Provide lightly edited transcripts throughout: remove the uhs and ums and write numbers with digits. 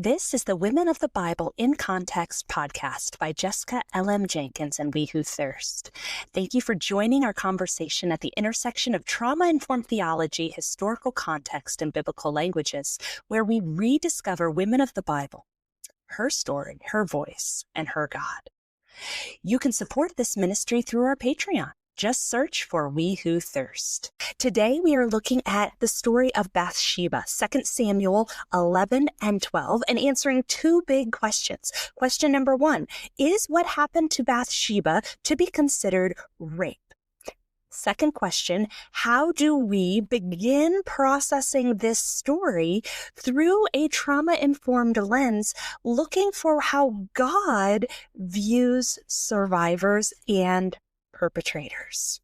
This is the Women of the Bible in Context podcast by Jessica L.M. Jenkins and We Who Thirst. Thank you for joining our conversation at the intersection of trauma-informed theology, historical context, and biblical languages, where we rediscover women of the Bible, her story, her voice, and her God. You can support this ministry through our Patreon. Just search for We Who Thirst. Today we are looking at the story of Bathsheba, 2 Samuel 11 and 12, and answering two big questions. Question number 1, is what happened to Bathsheba to be considered rape? Second question, how do we begin processing this story through a trauma-informed lens, looking for how God views survivors and perpetrators?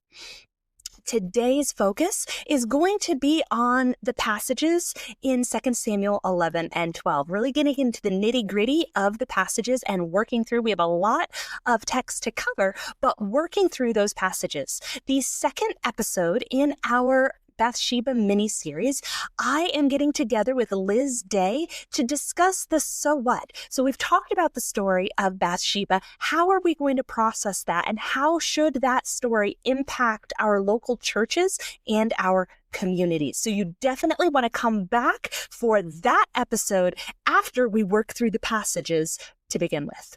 Today's focus is going to be on the passages in 2 Samuel 11 and 12, really getting into the nitty-gritty of the passages and working through. We have a lot of text to cover, but working through those passages. The second episode in our Bathsheba mini-series, I am getting together with Liz Day to discuss the so what. So we've talked about the story of Bathsheba. How are we going to process that? And how should that story impact our local churches and our communities? So you definitely want to come back for that episode after we work through the passages to begin with.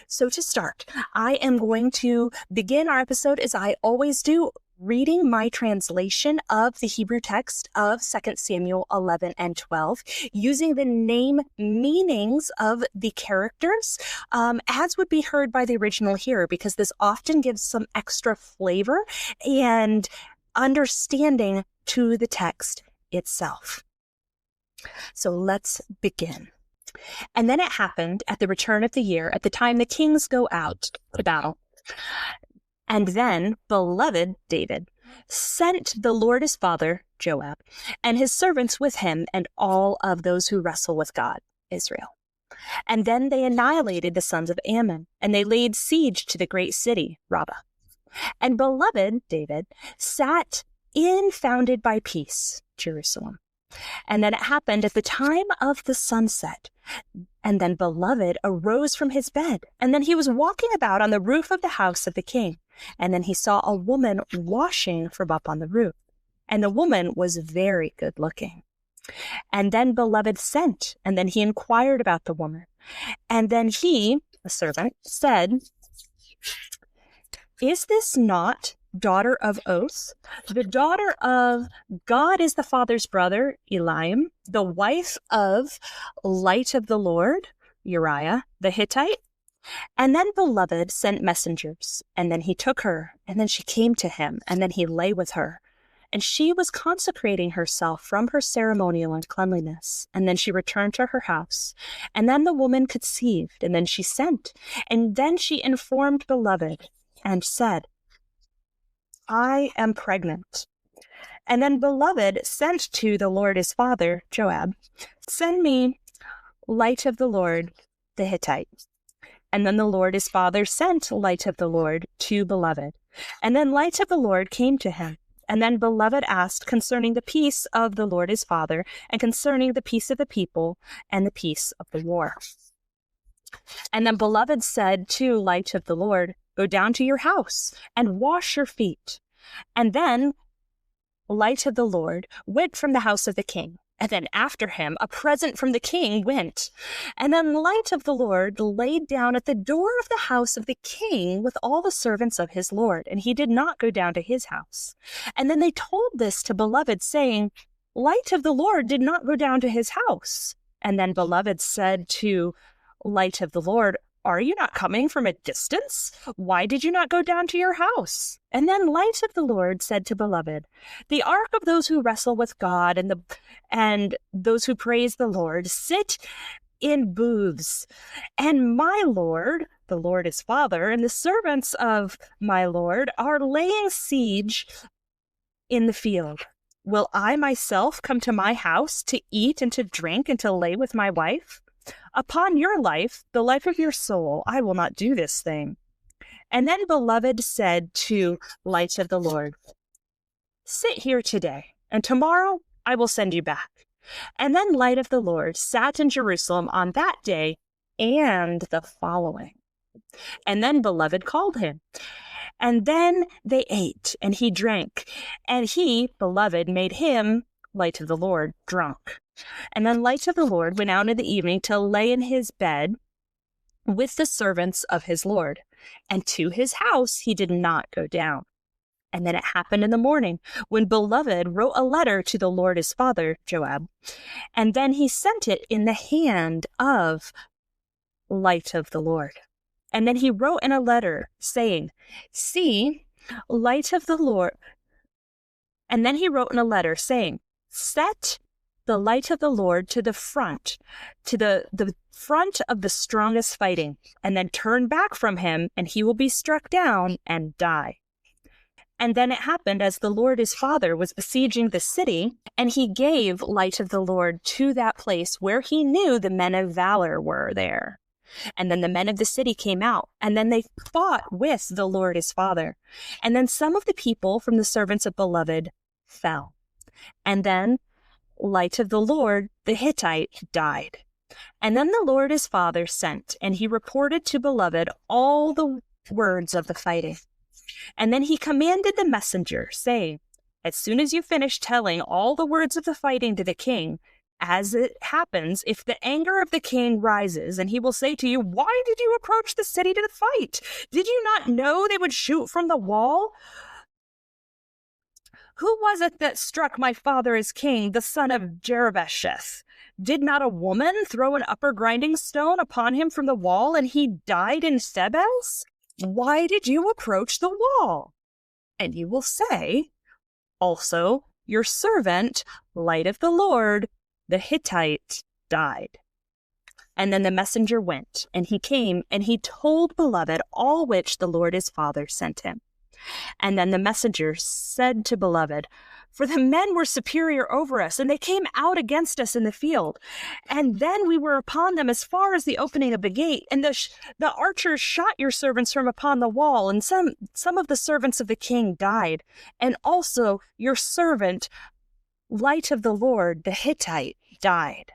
So to start, I am going to begin our episode as I always do, reading my translation of the Hebrew text of 2 Samuel 11 and 12, using the name meanings of the characters as would be heard by the original hearer, because this often gives some extra flavor and understanding to the text itself. So let's begin. And then it happened at the return of the year, at the time the kings go out to battle. And then beloved David sent the Lord his father, Joab, and his servants with him, and all of those who wrestle with God, Israel. And then they annihilated the sons of Ammon, and they laid siege to the great city, Rabbah. And beloved David sat in founded by peace, Jerusalem. And then it happened at the time of the sunset. And then beloved arose from his bed, and then he was walking about on the roof of the house of the king. And then he saw a woman washing from up on the roof, and the woman was very good looking. And then beloved sent, and then he inquired about the woman. And then he, the servant, said, is this not daughter of Oath, the daughter of God is the father's brother, Eliam, the wife of Light of the Lord, Uriah, the Hittite? And then beloved sent messengers, and then he took her, and then she came to him, and then he lay with her. And she was consecrating herself from her ceremonial uncleanliness, and then she returned to her house. And then the woman conceived, and then she sent, and then she informed beloved, and said, I am pregnant. And then beloved sent to the Lord his father, Joab, send me Light of the Lord, the Hittite. And then the Lord his father sent Light of the Lord to beloved. And then Light of the Lord came to him. And then beloved asked concerning the peace of the Lord his father, and concerning the peace of the people, and the peace of the war. And then beloved said to Light of the Lord, go down to your house and wash your feet. And then Light of the Lord went from the house of the king. And then after him, a present from the king went. And then Light of the Lord laid down at the door of the house of the king with all the servants of his Lord. And he did not go down to his house. And then they told this to beloved, saying, Light of the Lord did not go down to his house. And then beloved said to Light of the Lord, are you not coming from a distance? Why did you not go down to your house? And then Light of the Lord said to beloved, the ark of those who wrestle with God and those who praise the Lord sit in booths. And my Lord, the Lord his father, and the servants of my Lord are laying siege in the field. Will I myself come to my house to eat and to drink and to lay with my wife? Upon your life, the life of your soul, I will not do this thing. And then beloved said to Light of the Lord, sit here today, and tomorrow I will send you back. And then light of the Lord sat in Jerusalem on that day and the following. And then beloved called him. And then they ate, and he drank. And he, beloved, made him, light of the Lord, drunk. And then light of the Lord went out in the evening to lay in his bed with the servants of his Lord. And to his house he did not go down. And then it happened in the morning, when beloved wrote a letter to the Lord his father, Joab. And then he sent it in the hand of light of the Lord. And then he wrote in a letter saying, see, light of the Lord. And then he wrote in a letter saying, set the light of the Lord to the front of the strongest fighting, and then turn back from him, and he will be struck down and die. And then it happened as the Lord his father was besieging the city, and he gave light of the Lord to that place where he knew the men of valor were there. And then the men of the city came out, and then they fought with the Lord his father. And then some of the people from the servants of beloved fell. And then light of the Lord, the Hittite, died. And then the Lord his father sent, and he reported to beloved all the words of the fighting. And then he commanded the messenger, saying, as soon as you finish telling all the words of the fighting to the king, as it happens, if the anger of the king rises, and he will say to you, why did you approach the city to the fight? Did you not know they would shoot from the wall? Who was it that struck my father as king, the son of Jerubbesheth? Did not a woman throw an upper grinding stone upon him from the wall, and he died in Thebez? Why did you approach the wall? And you will say, also, your servant, light of the Lord, the Hittite, died. And then the messenger went, and he came, and he told beloved all which the Lord his father sent him. And then the messenger said to beloved, for the men were superior over us, and they came out against us in the field. And then we were upon them as far as the opening of the gate, and the archers shot your servants from upon the wall, and some of the servants of the king died. And also your servant, light of the Lord, the Hittite, died.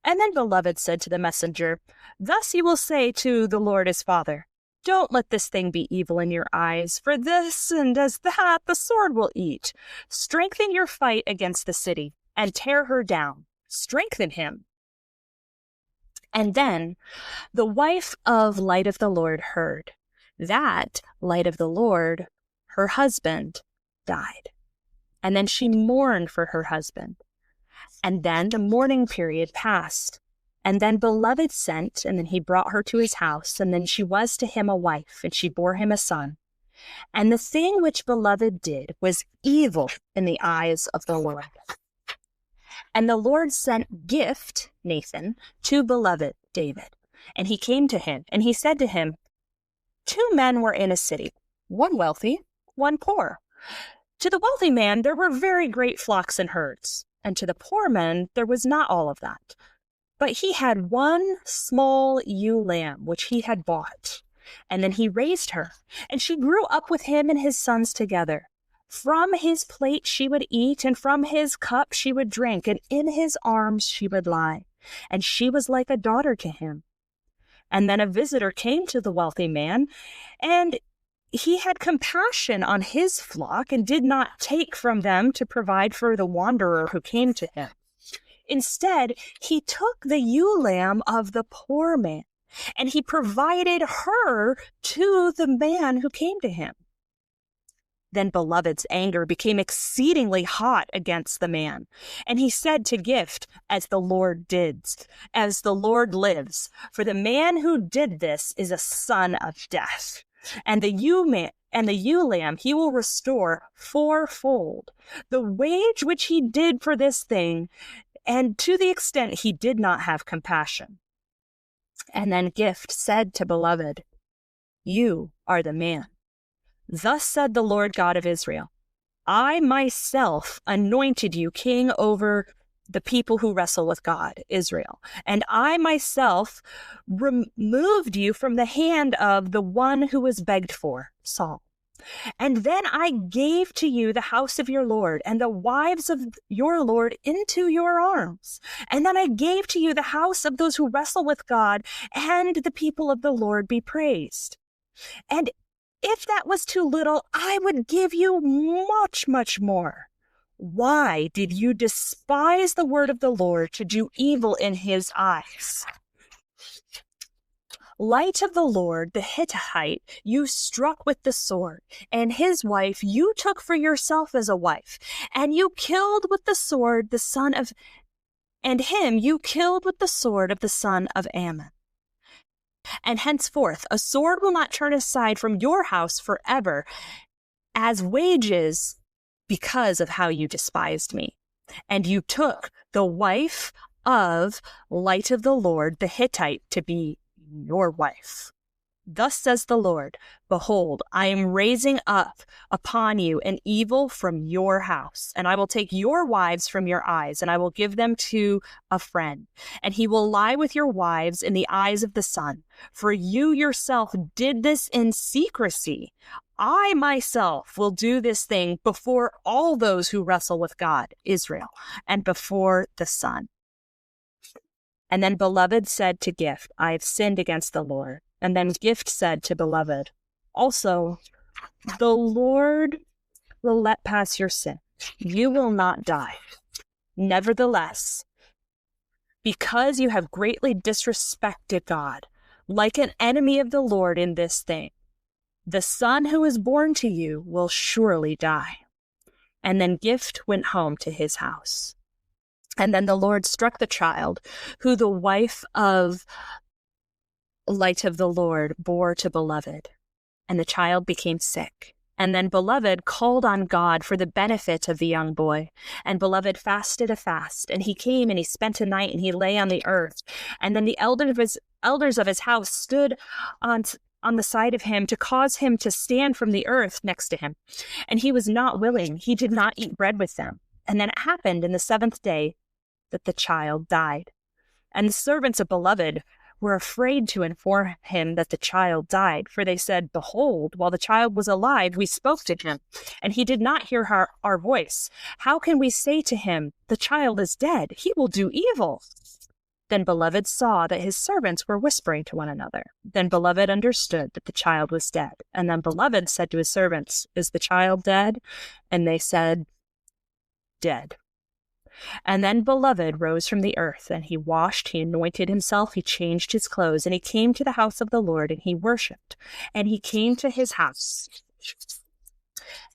And then beloved said to the messenger, thus you will say to the Lord his father, don't let this thing be evil in your eyes, for this and as that the sword will eat. Strengthen your fight against the city, and tear her down. Strengthen him. And then the wife of light of the Lord heard that light of the Lord, her husband, died. And then she mourned for her husband. And then the mourning period passed. And then beloved sent, and then he brought her to his house, and then she was to him a wife, and she bore him a son. And the thing which beloved did was evil in the eyes of the Lord. And the Lord sent gift, Nathan, to beloved David. And he came to him, and he said to him, 2 men were in a city, one wealthy, one poor. To the wealthy man there were very great flocks and herds, and to the poor man there was not all of that. But he had one small ewe lamb, which he had bought. And then he raised her, and she grew up with him and his sons together. From his plate she would eat, and from his cup she would drink, and in his arms she would lie. And she was like a daughter to him. And then a visitor came to the wealthy man, and he had compassion on his flock, and did not take from them to provide for the wanderer who came to him. Instead, he took the ewe lamb of the poor man, and he provided her to the man who came to him. Then beloved's anger became exceedingly hot against the man, and he said to gift, as the Lord lives, for the man who did this is a son of death, and the ewe lamb he will restore 4-fold, the wage which he did for this thing, and to the extent he did not have compassion. And then gift said to beloved, you are the man. Thus said the Lord God of Israel, I myself anointed you king over the people who wrestle with God, Israel, and I myself removed you from the hand of the one who was begged for, Saul. And then I gave to you the house of your Lord and the wives of your Lord into your arms. And then I gave to you the house of those who wrestle with God, and the people of the Lord be praised. And if that was too little, I would give you much, much more. Why did you despise the word of the Lord to do evil in his eyes? Light of the Lord, the Hittite, you struck with the sword, and his wife you took for yourself as a wife, and you killed with the sword the son of, and him you killed with the sword of the son of Ammon. And henceforth a sword will not turn aside from your house forever as wages because of how you despised me. And you took the wife of Light of the Lord, the Hittite, to be your wife. Thus says the Lord, behold, I am raising up upon you an evil from your house, and I will take your wives from your eyes, and I will give them to a friend, and he will lie with your wives in the eyes of the sun. For you yourself did this in secrecy. I myself will do this thing before all those who wrestle with God, Israel, and before the sun. And then Beloved said to Gift, I have sinned against the Lord. And then Gift said to Beloved, also, the Lord will let pass your sin. You will not die. Nevertheless, because you have greatly disrespected God, like an enemy of the Lord in this thing, the son who is born to you will surely die. And then Gift went home to his house. And then the Lord struck the child, who the wife of Light of the Lord bore to Beloved. And the child became sick. And then Beloved called on God for the benefit of the young boy. And Beloved fasted a fast. And he came and he spent a night and he lay on the earth. And then the elders of his house stood on the side of him to cause him to stand from the earth next to him. And he was not willing. He did not eat bread with them. And then it happened in the 7th day that the child died. And the servants of Beloved were afraid to inform him that the child died, for they said, behold, while the child was alive, we spoke to him, and he did not hear our voice. How can we say to him, the child is dead? He will do evil. Then Beloved saw that his servants were whispering to one another. Then Beloved understood that the child was dead. And then Beloved said to his servants, is the child dead? And they said, dead. And then Beloved rose from the earth, and he washed, he anointed himself, he changed his clothes, and he came to the house of the Lord, and he worshipped. And he came to his house.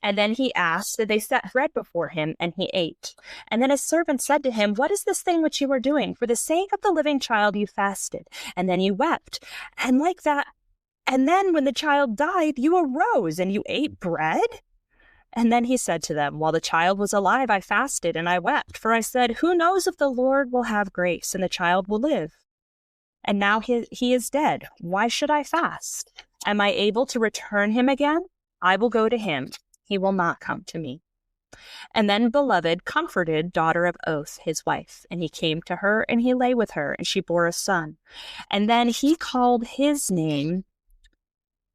And then he asked, and they set bread before him, and he ate. And then his servant said to him, what is this thing which you are doing? For the sake of the living child you fasted, and then you wept. And like that, and then when the child died, you arose, and you ate bread? And then he said to them, while the child was alive, I fasted and I wept, for I said, who knows if the Lord will have grace and the child will live? And now he is dead. Why should I fast? Am I able to return him again? I will go to him. He will not come to me. And then Beloved comforted daughter of Oath, his wife, and he came to her and he lay with her, and she bore a son. And then he called his name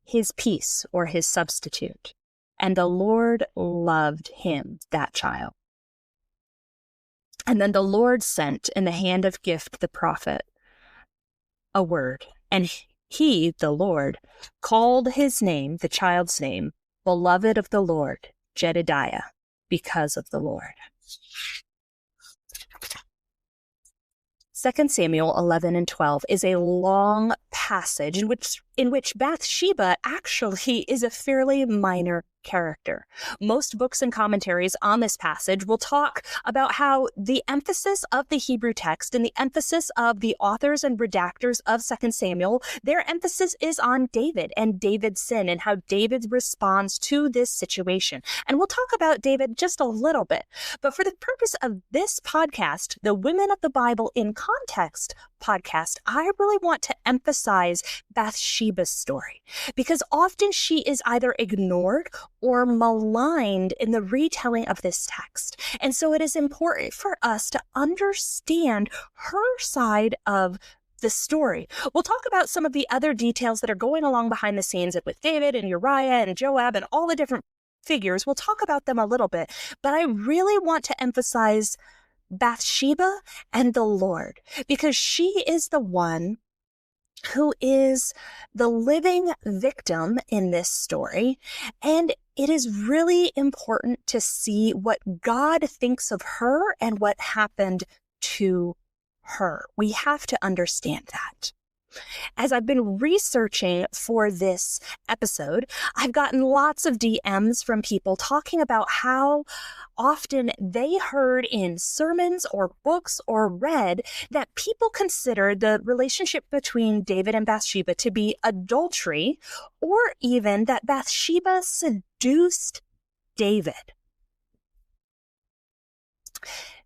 his peace, or his substitute. And the Lord loved him, that child. And then the Lord sent in the hand of Gift the prophet a word. And he, the Lord, called his name, the child's name, Beloved of the Lord, Jedediah, because of the Lord. 2 Samuel 11 and 12 is a long passage in which Bathsheba actually is a fairly minor character. Most books and commentaries on this passage will talk about how the emphasis of the Hebrew text and the emphasis of the authors and redactors of 2 Samuel, their emphasis is on David and David's sin and how David responds to this situation. And we'll talk about David just a little bit. But for the purpose of this podcast, the Women of the Bible in Context podcast, I really want to emphasize Bathsheba's story, because often she is either ignored or maligned in the retelling of this text. And so it is important for us to understand her side of the story. We'll talk about some of the other details that are going along behind the scenes with David and Uriah and Joab and all the different figures. We'll talk about them a little bit, but I really want to emphasize Bathsheba and the Lord, because she is the one who is the living victim in this story. And it is really important to see what God thinks of her and what happened to her. We have to understand that. As I've been researching for this episode, I've gotten lots of DMs from people talking about how often they heard in sermons or books or read that people consider the relationship between David and Bathsheba to be adultery, or even that Bathsheba seduced David.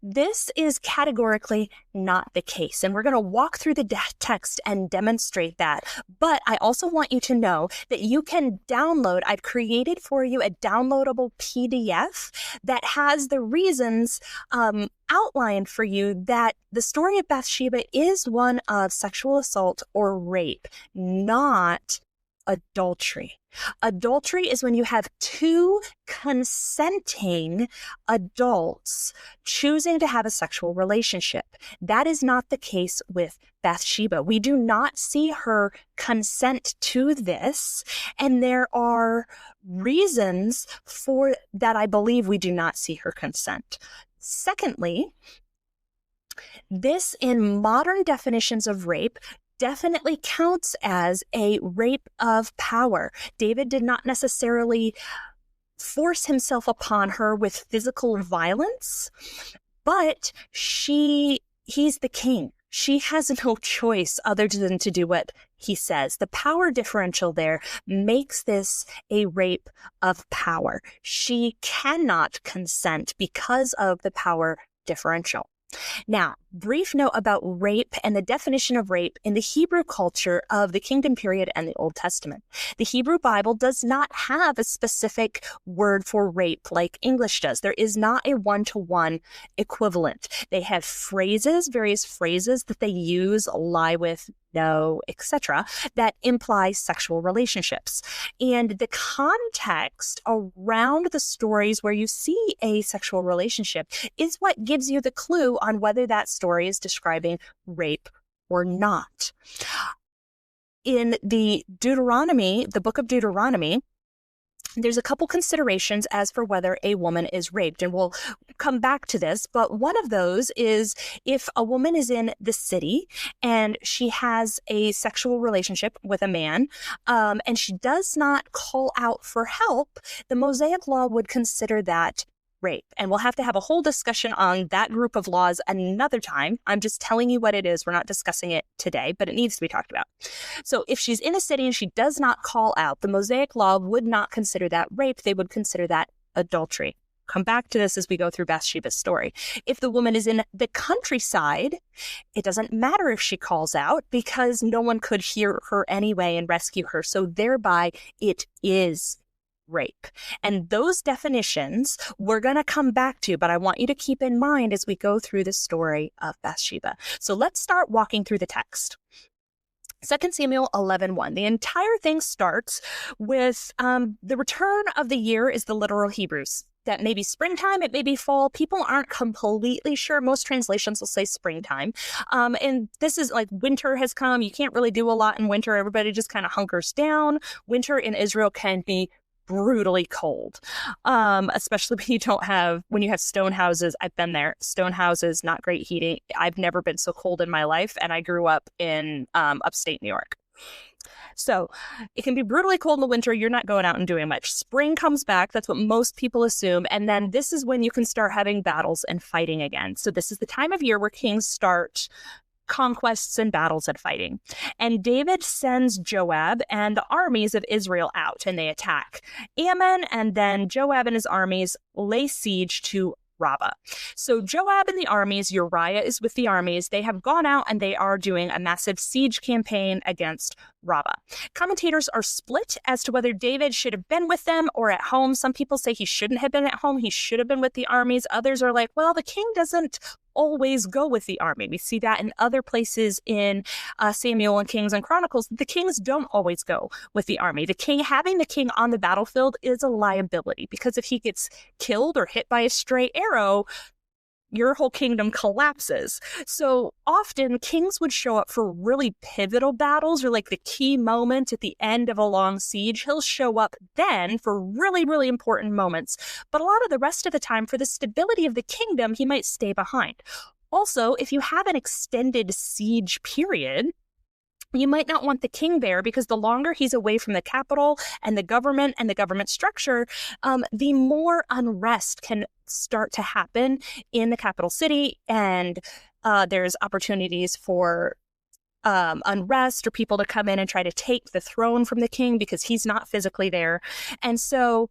This is categorically not the case, and we're going to walk through the text and demonstrate that. But I also want you to know that you can download, I've created for you a downloadable PDF that has the reasons outlined for you that the story of Bathsheba is one of sexual assault or rape, not adultery. Adultery is when you have two consenting adults choosing to have a sexual relationship. That is not the case with Bathsheba. We do not see her consent to this, and there are reasons for that. I believe we do not see her consent. Secondly, this in modern definitions of rape definitely counts as a rape of power. David did not necessarily force himself upon her with physical violence, but he's the king. She has no choice other than to do what he says. The power differential there makes this a rape of power. She cannot consent because of the power differential. Now, brief note about rape and the definition of rape in the Hebrew culture of the Kingdom period and the Old Testament. The Hebrew Bible does not have a specific word for rape like English does. There is not a one-to-one equivalent. They have phrases, various phrases that they use, lie with, no, etc., that imply sexual relationships. And the context around the stories where you see a sexual relationship is what gives you the clue on whether that story is describing rape or not. In the Deuteronomy, the book of Deuteronomy, there's a couple considerations as for whether a woman is raped, and we'll come back to this, but one of those is if a woman is in the city and she has a sexual relationship with a man, and she does not call out for help, the Mosaic law would consider that rape. And we'll have to have a whole discussion on that group of laws another time. I'm just telling you what it is. We're not discussing it today, but it needs to be talked about. So if she's in a city and she does not call out, the Mosaic law would not consider that rape. They would consider that adultery. Come back to this as we go through Bathsheba's story. If the woman is in the countryside, it doesn't matter if she calls out because no one could hear her anyway and rescue her. So thereby it is rape. And those definitions we're going to come back to, but I want you to keep in mind as we go through the story of Bathsheba. So let's start walking through the text. 2 Samuel 11:1. The entire thing starts with the return of the year is the literal Hebrews. That may be springtime, it may be fall. People aren't completely sure. Most translations will say springtime. And this is like winter has come. You can't really do a lot in winter. Everybody just kind of hunkers down. Winter in Israel can be brutally cold, especially when you have stone houses. I've been there. Stone houses, not great heating. I've never been so cold in my life, and I grew up in upstate New York. So it can be brutally cold in the winter. You're not going out and doing much. Spring comes back. That's what most people assume. And then this is when you can start having battles and fighting again. So this is the time of year where kings start conquests and battles and fighting. And David sends Joab and the armies of Israel out, and they attack Ammon, and then Joab and his armies lay siege to Rabbah. So Joab and the armies, Uriah is with the armies, they have gone out and they are doing a massive siege campaign against Rabbah. Commentators are split as to whether David should have been with them or at home. Some people say he shouldn't have been at home. He should have been with the armies. Others are like, well, the king doesn't always go with the army. We see that in other places in Samuel and Kings and Chronicles. The kings don't always go with the army. Having the king on the battlefield is a liability, because if he gets killed or hit by a stray arrow, your whole kingdom collapses. So often kings would show up for really pivotal battles, or like the key moment at the end of a long siege. He'll show up then for really, really important moments. But a lot of the rest of the time, for the stability of the kingdom, he might stay behind. Also, if you have an extended siege period, you might not want the king there, because the longer he's away from the capital and the government structure, the more unrest can start to happen in the capital city. And there's opportunities for unrest or people to come in and try to take the throne from the king because he's not physically there. And so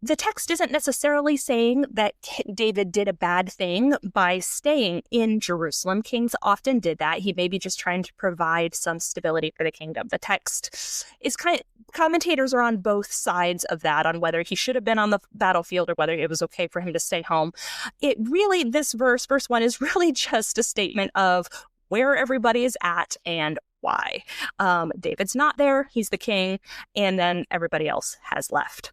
the text isn't necessarily saying that David did a bad thing by staying in Jerusalem. Kings often did that. He may be just trying to provide some stability for the kingdom. The text is commentators are on both sides of that, on whether he should have been on the battlefield or whether it was okay for him to stay home. This verse 1, is really just a statement of where everybody is at and why. David's not there. He's the king. And then everybody else has left.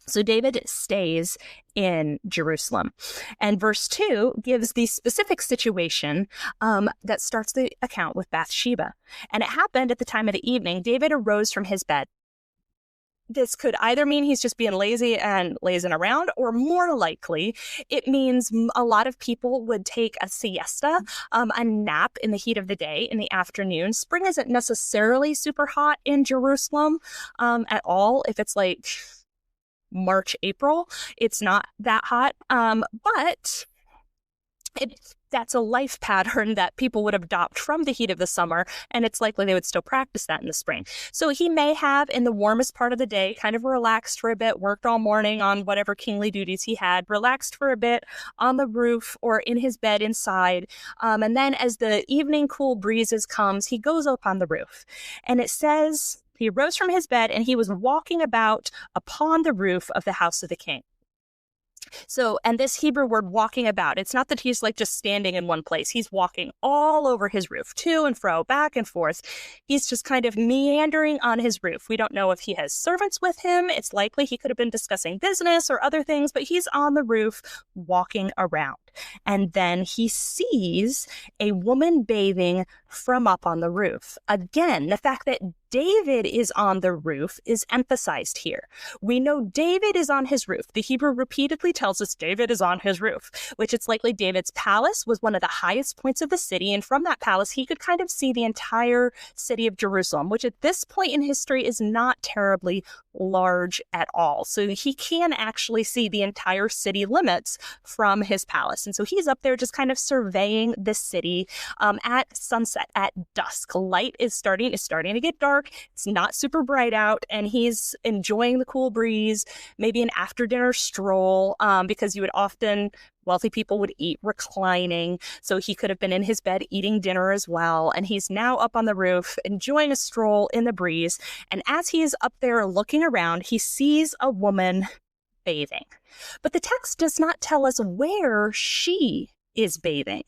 So David stays in Jerusalem. And verse 2 gives the specific situation that starts the account with Bathsheba. And it happened at the time of the evening. David arose from his bed. This could either mean he's just being lazy and lazing around, or more likely, it means a lot of people would take a siesta, a nap in the heat of the day in the afternoon. Spring isn't necessarily super hot in Jerusalem at all. If it's like March, April, it's not that hot. But that's a life pattern that people would adopt from the heat of the summer, and it's likely they would still practice that in the spring. So he may have, in the warmest part of the day, kind of relaxed for a bit, worked all morning on whatever kingly duties he had, relaxed for a bit on the roof or in his bed inside. And then as the evening cool breezes comes, he goes up on the roof. And it says he rose from his bed and he was walking about upon the roof of the house of the king. So, and this Hebrew word walking about, it's not that he's like just standing in one place. He's walking all over his roof, to and fro, back and forth. He's just kind of meandering on his roof. We don't know if he has servants with him. It's likely he could have been discussing business or other things, but he's on the roof walking around. And then he sees a woman bathing from up on the roof. Again, the fact that David is on the roof is emphasized here. We know David is on his roof. The Hebrew repeatedly tells us David is on his roof, which it's likely David's palace was one of the highest points of the city. And from that palace, he could kind of see the entire city of Jerusalem, which at this point in history is not terribly large at all. So he can actually see the entire city limits from his palace. And so he's up there just kind of surveying the city at sunset, at dusk. Light is starting to get dark. It's not super bright out, and he's enjoying the cool breeze, maybe an after dinner stroll, because wealthy people would eat reclining. So he could have been in his bed eating dinner as well. And he's now up on the roof, enjoying a stroll in the breeze. And as he is up there looking around, he sees a woman bathing. But the text does not tell us where she is bathing.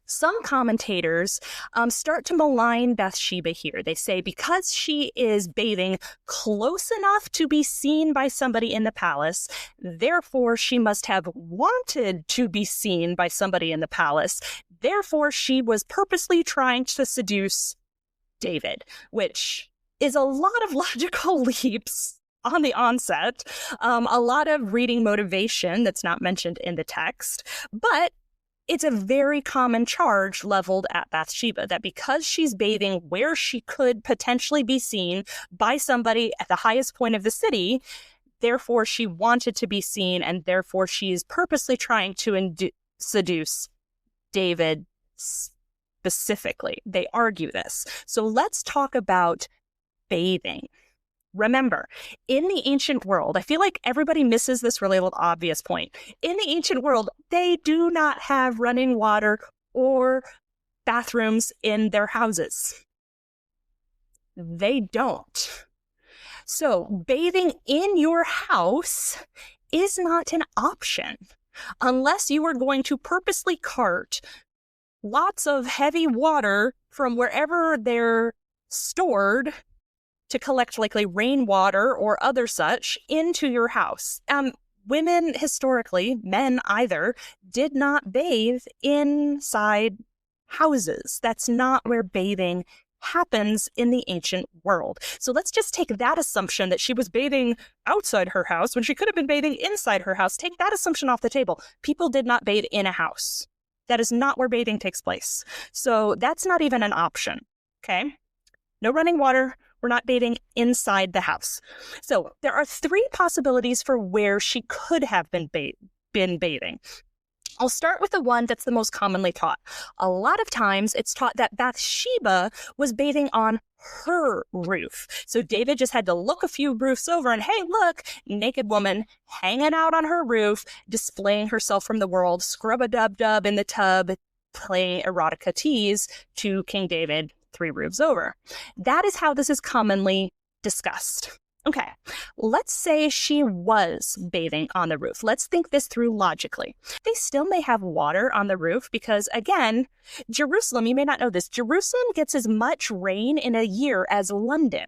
Some commentators start to malign Bathsheba here. They say because she is bathing close enough to be seen by somebody in the palace, therefore she must have wanted to be seen by somebody in the palace. Therefore, she was purposely trying to seduce David, which is a lot of logical leaps on the onset, a lot of reading motivation that's not mentioned in the text, but it's a very common charge leveled at Bathsheba, that because she's bathing where she could potentially be seen by somebody at the highest point of the city, therefore she wanted to be seen, and therefore she is purposely trying to seduce David specifically. They argue this. So let's talk about bathing. Remember, in the ancient world, I feel like everybody misses this really obvious point. In the ancient world, they do not have running water or bathrooms in their houses. They don't. So bathing in your house is not an option. unless you were going to purposely cart lots of heavy water from wherever they're stored to collect likely rainwater or other such into your house. Women historically, men either, did not bathe inside houses. That's not where bathing happens in the ancient world. So let's just take that assumption that she was bathing outside her house when she could have been bathing inside her house. Take that assumption off the table. People did not bathe in a house. That is not where bathing takes place. So that's not even an option. Okay? No running water. We're not bathing inside the house. So there are three possibilities for where she could have been bathing. I'll start with the one that's the most commonly taught. A lot of times it's taught that Bathsheba was bathing on her roof. So David just had to look a few roofs over and, hey, look, naked woman hanging out on her roof, displaying herself from the world, scrub-a-dub-dub in the tub, playing erotica tease to King David 3 roofs over. That is how this is commonly discussed. Okay, let's say she was bathing on the roof. Let's think this through logically. They still may have water on the roof because, again, Jerusalem, you may not know this, Jerusalem gets as much rain in a year as London.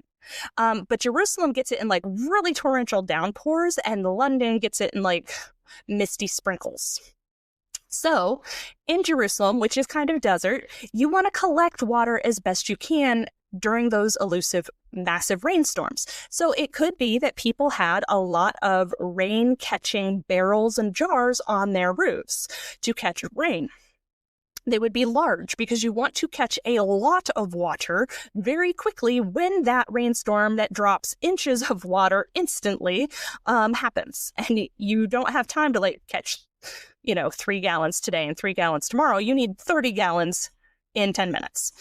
But Jerusalem gets it in like really torrential downpours, and London gets it in like misty sprinkles. So in Jerusalem, which is kind of desert, you want to collect water as best you can during those elusive, massive rainstorms. So it could be that people had a lot of rain-catching barrels and jars on their roofs to catch rain. They would be large because you want to catch a lot of water very quickly when that rainstorm that drops inches of water instantly happens. And you don't have time to catch 3 gallons today and 3 gallons tomorrow. You need 30 gallons in 10 minutes.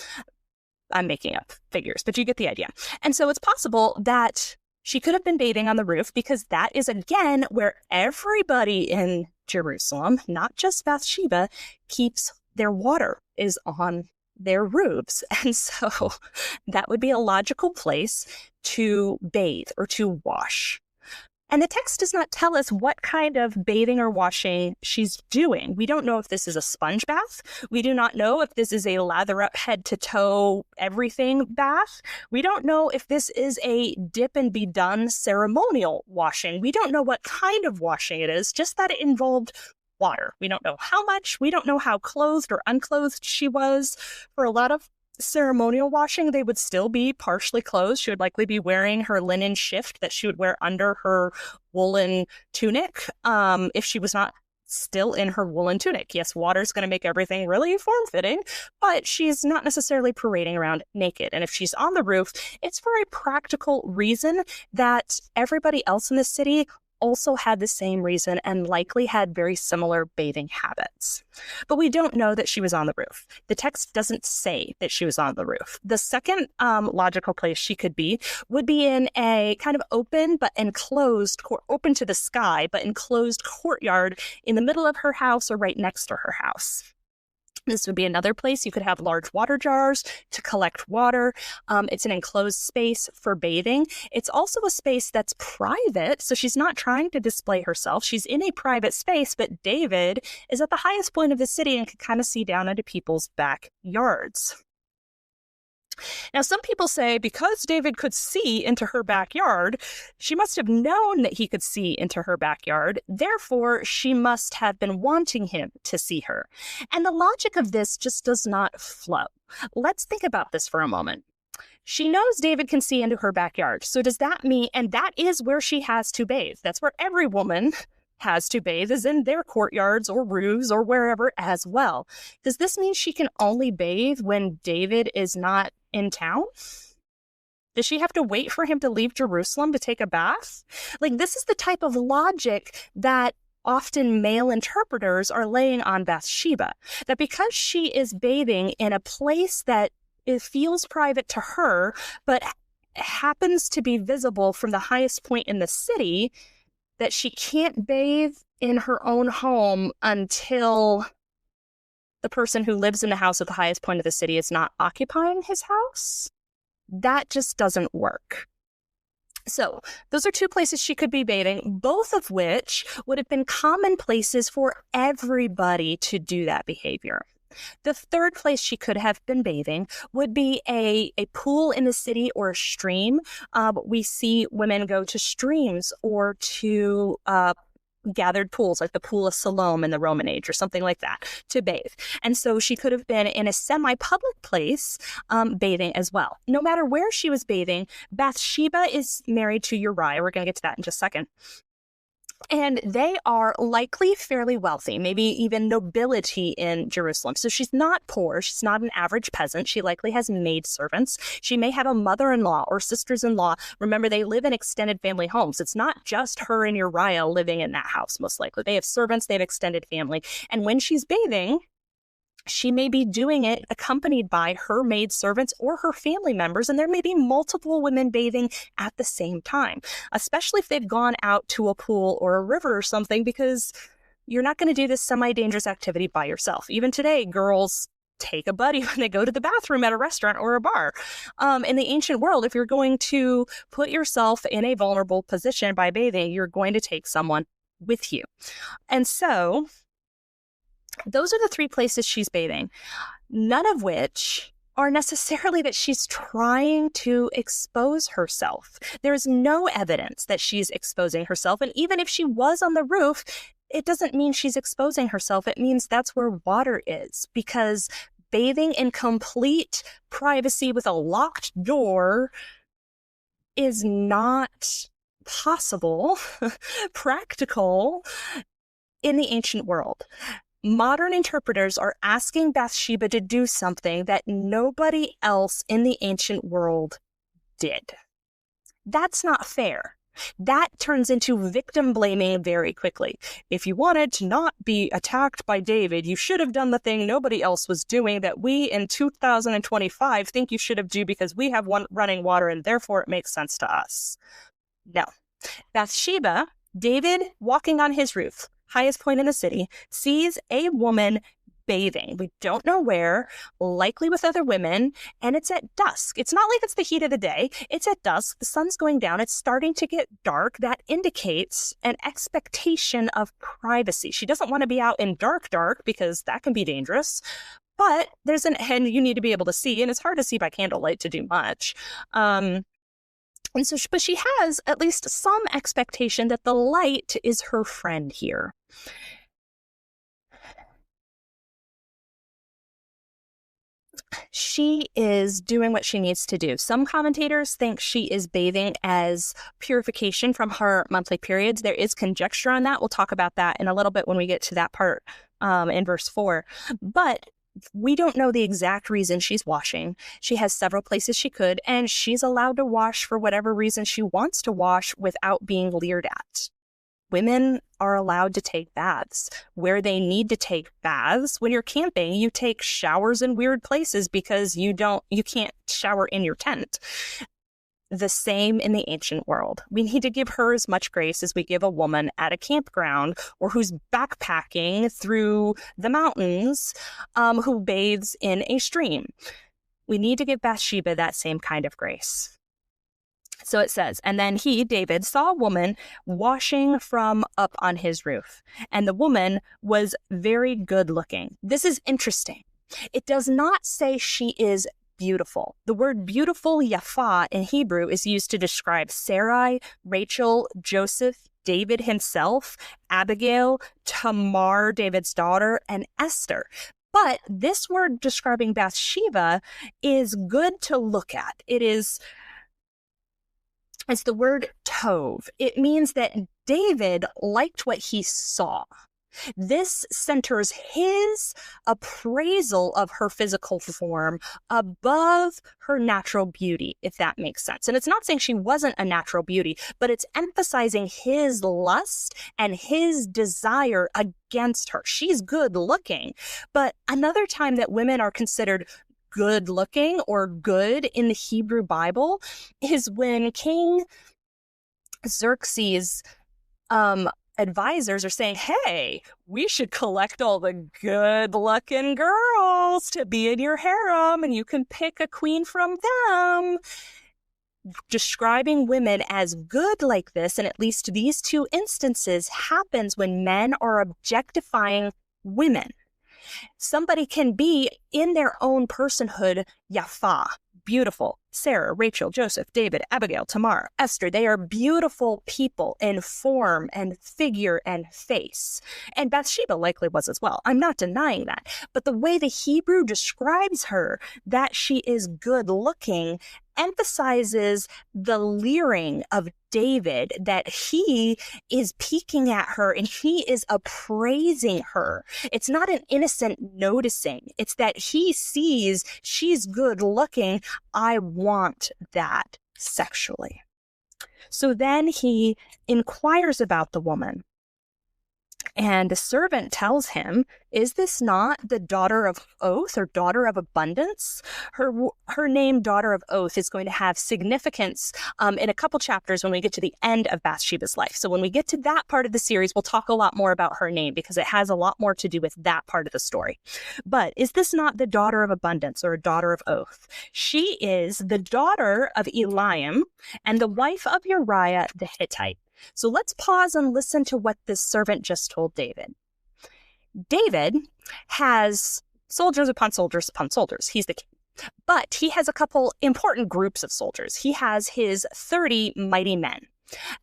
I'm making up figures, but you get the idea. And so it's possible that she could have been bathing on the roof because that is, again, where everybody in Jerusalem, not just Bathsheba, keeps their water is on their roofs. And so that would be a logical place to bathe or to wash. And the text does not tell us what kind of bathing or washing she's doing. We don't know if this is a sponge bath. We do not know if this is a lather up head to toe everything bath. We don't know if this is a dip and be done ceremonial washing. We don't know what kind of washing it is, just that it involved water. We don't know how much. We don't know how clothed or unclothed she was. For a lot of ceremonial washing, they would still be partially clothed. She would likely be wearing her linen shift that she would wear under her woolen tunic if she was not still in her woolen tunic. Yes, water's going to make everything really form-fitting, but she's not necessarily parading around naked. And if she's on the roof, it's for a practical reason that everybody else in the city also had the same reason and likely had very similar bathing habits. But we don't know that she was on the roof. The text doesn't say that she was on the roof. The second logical place she could be would be in a kind of open but enclosed, open to the sky, but enclosed courtyard in the middle of her house or right next to her house. This would be another place you could have large water jars to collect water. It's an enclosed space for bathing. It's also a space that's private, so she's not trying to display herself. She's in a private space, but David is at the highest point of the city and can kind of see down into people's backyards. Now, some people say because David could see into her backyard, she must have known that he could see into her backyard. Therefore, she must have been wanting him to see her. And the logic of this just does not flow. Let's think about this for a moment. She knows David can see into her backyard. So does that mean, and that is where she has to bathe. That's where every woman has to bathe, is in their courtyards or roofs or wherever as well. Does this mean she can only bathe when David is not in town? Does she have to wait for him to leave Jerusalem to take a bath? This is the type of logic that often male interpreters are laying on Bathsheba, that because she is bathing in a place that it feels private to her, but happens to be visible from the highest point in the city, that she can't bathe in her own home until the person who lives in the house at the highest point of the city is not occupying his house. That just doesn't work. So those are two places she could be bathing, both of which would have been common places for everybody to do that behavior. The third place she could have been bathing would be a pool in the city or a stream. We see women go to streams or to gathered pools, like the Pool of Siloam in the Roman age or something like that, to bathe. And so she could have been in a semi-public place bathing as well. No matter where she was bathing, Bathsheba is married to Uriah. We're going to get to that in just a second. And they are likely fairly wealthy, maybe even nobility in Jerusalem. So she's not poor. She's not an average peasant. She likely has maidservants. She may have a mother-in-law or sisters-in-law. Remember, they live in extended family homes. It's not just her and Uriah living in that house, most likely. They have servants. They have extended family. And when she's bathing, she may be doing it accompanied by her maidservants or her family members, and there may be multiple women bathing at the same time, especially if they've gone out to a pool or a river or something, because you're not going to do this semi-dangerous activity by yourself. Even today, girls take a buddy when they go to the bathroom at a restaurant or a bar. In the ancient world, if you're going to put yourself in a vulnerable position by bathing, you're going to take someone with you. And so those are the three places she's bathing, none of which are necessarily that she's trying to expose herself. There's no evidence that she's exposing herself. And even if she was on the roof, it doesn't mean she's exposing herself. It means that's where water is, because bathing in complete privacy with a locked door is not possible, practical in the ancient world. Modern interpreters are asking Bathsheba to do something that nobody else in the ancient world did. That's not fair. That turns into victim blaming very quickly. If you wanted to not be attacked by David, you should have done the thing nobody else was doing that we in 2025 think you should have done because we have running water and therefore it makes sense to us. No. Bathsheba, David walking on his roof, highest point in the city, sees a woman bathing. We don't know where, likely with other women, and it's at dusk. It's not like it's the heat of the day. It's at dusk. The sun's going down. It's starting to get dark. That indicates an expectation of privacy. She doesn't want to be out in dark because that can be dangerous. But and you need to be able to see, and it's hard to see by candlelight to do much. But she has at least some expectation that the light is her friend here. She is doing what she needs to do. Some commentators think she is bathing as purification from her monthly periods. There is conjecture on that. We'll talk about that in a little bit when we get to that part in verse 4. But we don't know the exact reason she's washing. She has several places she could, and she's allowed to wash for whatever reason she wants to wash without being leered at. Women are allowed to take baths where they need to take baths. When you're camping, you take showers in weird places because you can't shower in your tent. The same in the ancient world. We need to give her as much grace as we give a woman at a campground or who's backpacking through the mountains, who bathes in a stream. We need to give Bathsheba that same kind of grace. So it says, and then he, David, saw a woman washing from up on his roof, and the woman was very good looking. This is interesting. It does not say she is beautiful. The word beautiful, yafa, in Hebrew is used to describe Sarai, Rachel, Joseph, David himself, Abigail, Tamar, David's daughter, and Esther. But this word describing Bathsheba is good to look at. It's the word tov. It means that David liked what he saw. This centers his appraisal of her physical form above her natural beauty, if that makes sense. And it's not saying she wasn't a natural beauty, but it's emphasizing his lust and his desire against her. She's good looking, but another time that women are considered good looking or good in the Hebrew Bible is when King Xerxes advisors are saying, hey, we should collect all the good-looking girls to be in your harem, and you can pick a queen from them. describing women as good like this, and at least these two instances, happens when men are objectifying women. Somebody can be in their own personhood, Yafa, beautiful. Sarah, Rachel, Joseph, David, Abigail, Tamar, Esther, they are beautiful people in form and figure and face. And Bathsheba likely was as well. I'm not denying that. But the way the Hebrew describes her, that she is good looking, emphasizes the leering of David, that he is peeking at her and he is appraising her. It's not an innocent noticing. It's that he sees she's good looking. I want that sexually. So then he inquires about the woman. And the servant tells him, is this not the daughter of oath or daughter of abundance? Her name, daughter of oath, is going to have significance in a couple chapters when we get to the end of Bathsheba's life. So when we get to that part of the series, we'll talk a lot more about her name because it has a lot more to do with that part of the story. But is this not the daughter of abundance or a daughter of oath? She is the daughter of Eliam and the wife of Uriah the Hittite. So let's pause and listen to what this servant just told David. David has soldiers upon soldiers upon soldiers. He's the king. But he has a couple important groups of soldiers. He has his 30 mighty men.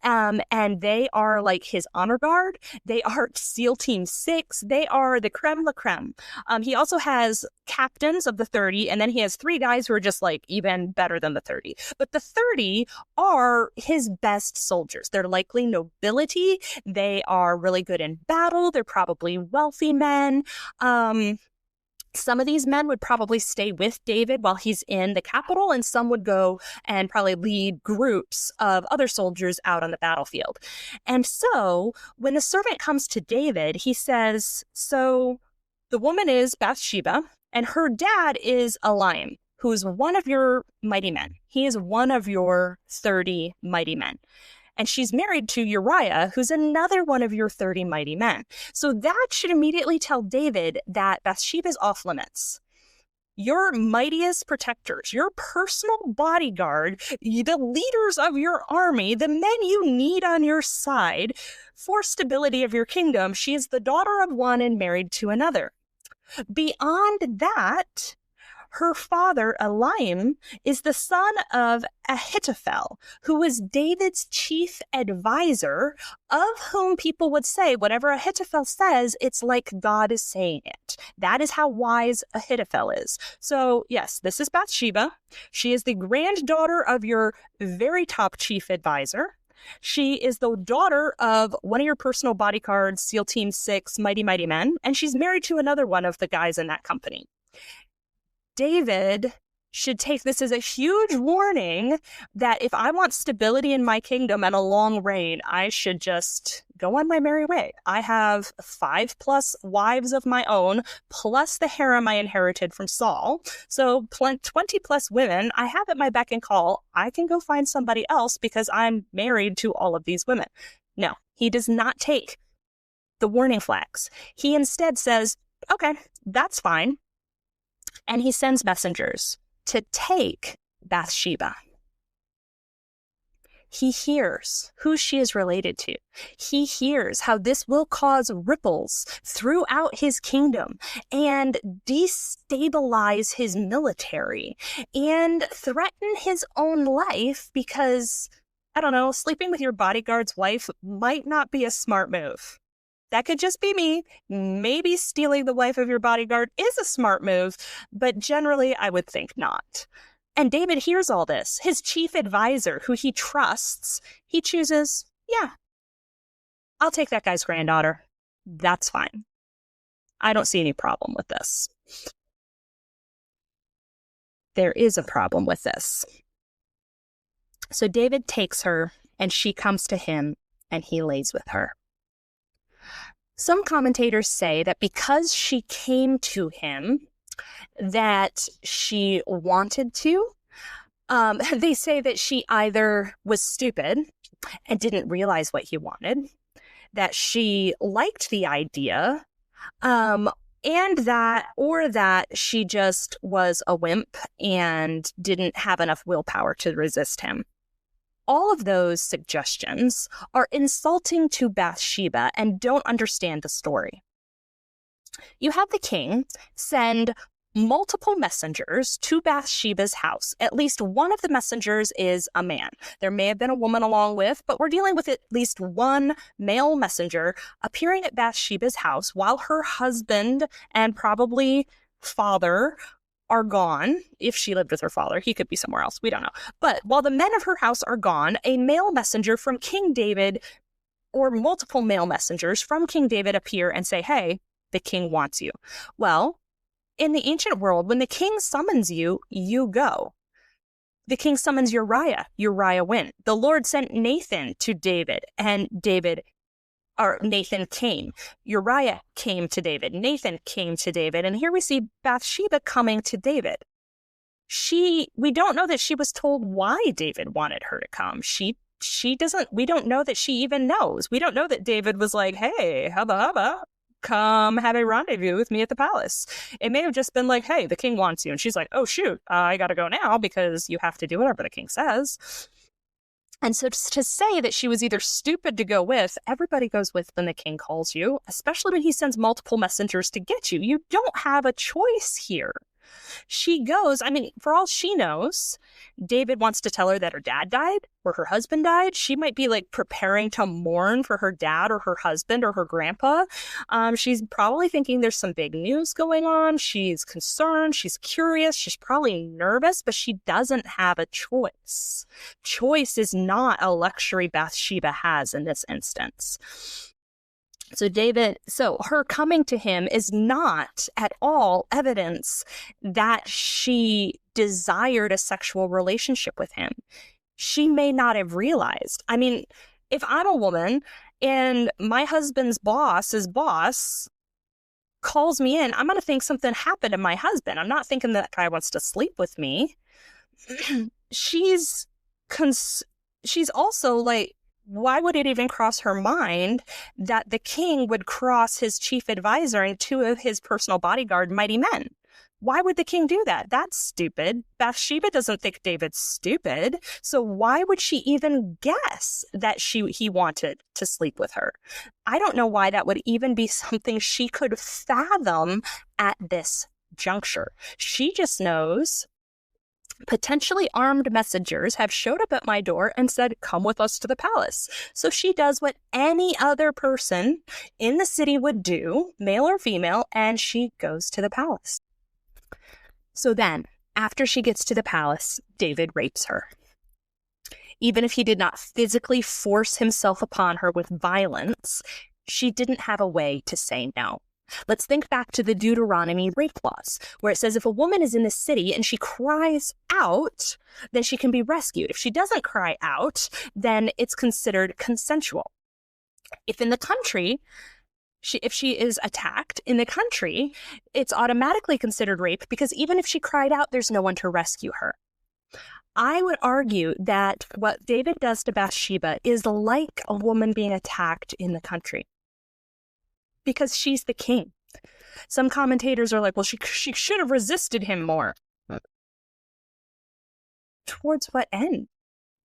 And they are like his honor guard. They are SEAL Team 6. They are the creme la creme. He also has captains of the 30, and then he has 3 guys who are just like even better than the 30. But the 30 are his best soldiers. They're likely nobility. They are really good in battle. They're probably wealthy men. Some of these men would probably stay with David while he's in the capital, and some would go and probably lead groups of other soldiers out on the battlefield. And so when the servant comes to David, he says, so the woman is Bathsheba, and her dad is Eliam, who is one of your mighty men. He is one of your 30 mighty men. And she's married to Uriah, who's another one of your 30 mighty men. So that should immediately tell David that Bathsheba's off limits. Your mightiest protectors, your personal bodyguard, the leaders of your army, the men you need on your side for stability of your kingdom, she is the daughter of one and married to another. Beyond that, her father, Eliam, is the son of Ahithophel, who was David's chief advisor, of whom people would say, whatever Ahithophel says, it's like God is saying it. That is how wise Ahithophel is. So, yes, this is Bathsheba. She is the granddaughter of your very top chief advisor. She is the daughter of one of your personal bodyguards, SEAL Team 6, mighty, mighty men, and she's married to another one of the guys in that company. David should take this as a huge warning that if I want stability in my kingdom and a long reign, I should just go on my merry way. I have 5+ wives of my own, plus the harem I inherited from Saul. So 20+ women I have at my beck and call. I can go find somebody else because I'm married to all of these women. No, he does not take the warning flags. He instead says, okay, that's fine. And he sends messengers to take Bathsheba. He hears who she is related to. He hears how this will cause ripples throughout his kingdom and destabilize his military and threaten his own life because, I don't know, sleeping with your bodyguard's wife might not be a smart move. That could just be me. Maybe stealing the wife of your bodyguard is a smart move, but generally I would think not. And David hears all this. His chief advisor, who he trusts, he chooses, yeah, I'll take that guy's granddaughter. That's fine. I don't see any problem with this. There is a problem with this. So David takes her, and she comes to him, and he lays with her. Some commentators say that because she came to him, that she wanted to. They say that she either was stupid and didn't realize what he wanted, that she liked the idea, and that she just was a wimp and didn't have enough willpower to resist him. all of those suggestions are insulting to Bathsheba and don't understand the story. You have the king send multiple messengers to Bathsheba's house. At least one of the messengers is a man. There may have been a woman along with, but we're dealing with at least one male messenger appearing at Bathsheba's house while her husband and probably father are gone. If she lived with her father, he could be somewhere else. We don't know. But while the men of her house are gone, a male messenger from King David or multiple male messengers from King David appear and say, hey, the king wants you. Well, in the ancient world, when the king summons you, you go. The king summons Uriah. Uriah went. The Lord sent Nathan to David, and Nathan came. Uriah came to David. Nathan came to David. And here we see Bathsheba coming to David. We don't know that she was told why David wanted her to come. We don't know that she even knows. We don't know that David was like, hey, hubba, come have a rendezvous with me at the palace. It may have just been like, hey, the king wants you. And she's like, oh, shoot, I got to go now because you have to do whatever the king says. And so to say that she was either stupid to go with, everybody goes with when the king calls you, especially when he sends multiple messengers to get you. You don't have a choice here. She goes, for all she knows, David wants to tell her that her dad died or her husband died. She might be like preparing to mourn for her dad or her husband or her grandpa. She's probably thinking there's some big news going on. She's concerned. She's curious. She's probably nervous, but she doesn't have a choice. Choice is not a luxury Bathsheba has in this instance. So her coming to him is not at all evidence that she desired a sexual relationship with him. She may not have realized. If I'm a woman and my husband's boss's boss calls me in, I'm going to think something happened to my husband. I'm not thinking that guy wants to sleep with me. She's also like, why would it even cross her mind that the king would cross his chief advisor and two of his personal bodyguard mighty men? Why would the king do that? That's stupid. Bathsheba doesn't think David's stupid. So why would she even guess that he wanted to sleep with her? I don't know why that would even be something she could fathom at this juncture. She just knows potentially armed messengers have showed up at my door and said, come with us to the palace. So she does what any other person in the city would do, male or female, and she goes to the palace. So then, after she gets to the palace, David rapes her. Even if he did not physically force himself upon her with violence, she didn't have a way to say no. Let's think back to the Deuteronomy rape clause, where it says if a woman is in the city and she cries out, then she can be rescued. If she doesn't cry out, then it's considered consensual. If in the country, if she is attacked in the country, it's automatically considered rape because even if she cried out, there's no one to rescue her. I would argue that what David does to Bathsheba is like a woman being attacked in the country, because she's the king. Some commentators are like, well, she should have resisted him more. Towards what end?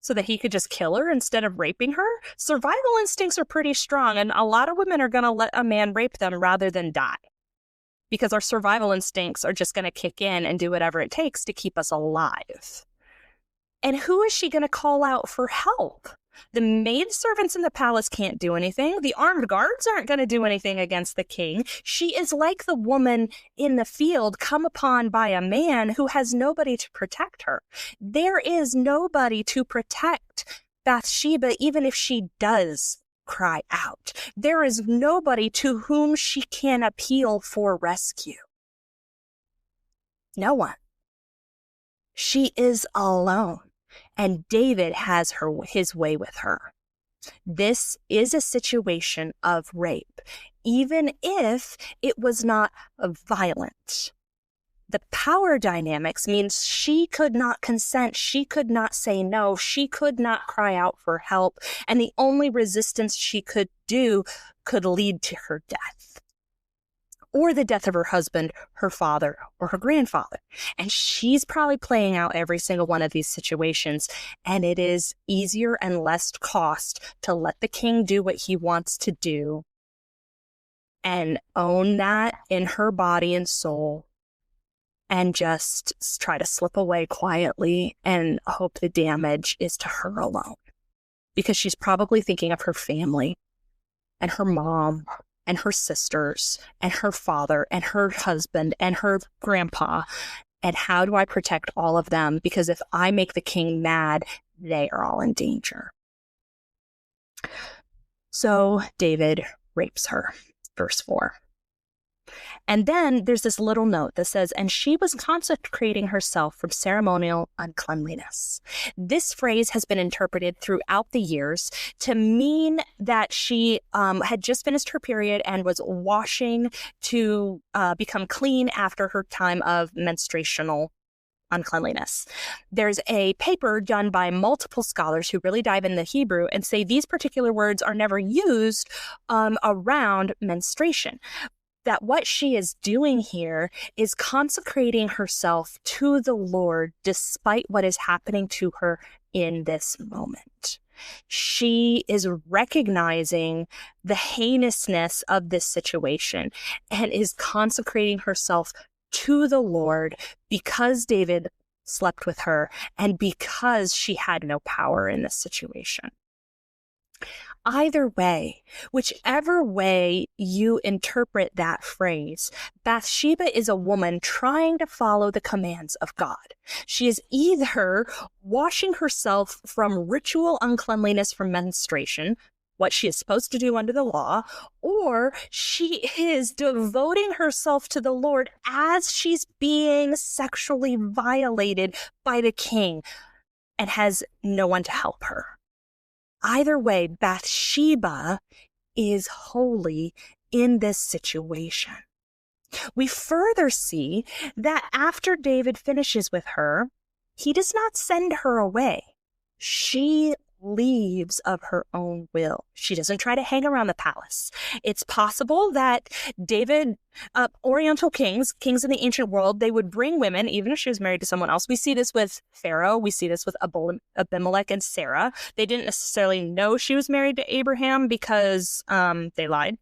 So that he could just kill her instead of raping her? Survival instincts are pretty strong, and a lot of women are going to let a man rape them rather than die, because our survival instincts are just going to kick in and do whatever it takes to keep us alive. And who is she going to call out for help? The maidservants in the palace can't do anything. The armed guards aren't going to do anything against the king. She is like the woman in the field come upon by a man who has nobody to protect her. There is nobody to protect Bathsheba, even if she does cry out. There is nobody to whom she can appeal for rescue. No one. She is alone. And David has his way with her. This is a situation of rape, even if it was not violent. The power dynamics means she could not consent, she could not say no, she could not cry out for help, and the only resistance she could do could lead to her death. or the death of her husband, her father, or her grandfather. And she's probably playing out every single one of these situations. And it is easier and less cost to let the king do what he wants to do and own that in her body and soul and just try to slip away quietly and hope the damage is to her alone. Because she's probably thinking of her family and her mom and her sisters and her father and her husband and her grandpa. And how do I protect all of them? Because if I make the king mad, they are all in danger. So David rapes her. Verse 4. And then there's this little note that says, and she was consecrating herself from ceremonial uncleanliness. This phrase has been interpreted throughout the years to mean that she had just finished her period and was washing to become clean after her time of menstruational uncleanliness. There's a paper done by multiple scholars who really dive in the Hebrew and say these particular words are never used around menstruation. That what she is doing here is consecrating herself to the Lord despite what is happening to her in this moment. She is recognizing the heinousness of this situation and is consecrating herself to the Lord because David slept with her and because she had no power in this situation. Either way, whichever way you interpret that phrase, Bathsheba is a woman trying to follow the commands of God. She is either washing herself from ritual uncleanliness from menstruation, what she is supposed to do under the law, or she is devoting herself to the Lord as she's being sexually violated by the king and has no one to help her. Either way, Bathsheba is holy in this situation. We further see that after David finishes with her, he does not send her away. She leaves of her own will. She doesn't try to hang around the palace. It's possible that David, Oriental kings in the ancient world, they would bring women, even if she was married to someone else. We see this with Pharaoh. We see this with Abimelech and Sarah. They didn't necessarily know she was married to Abraham because they lied.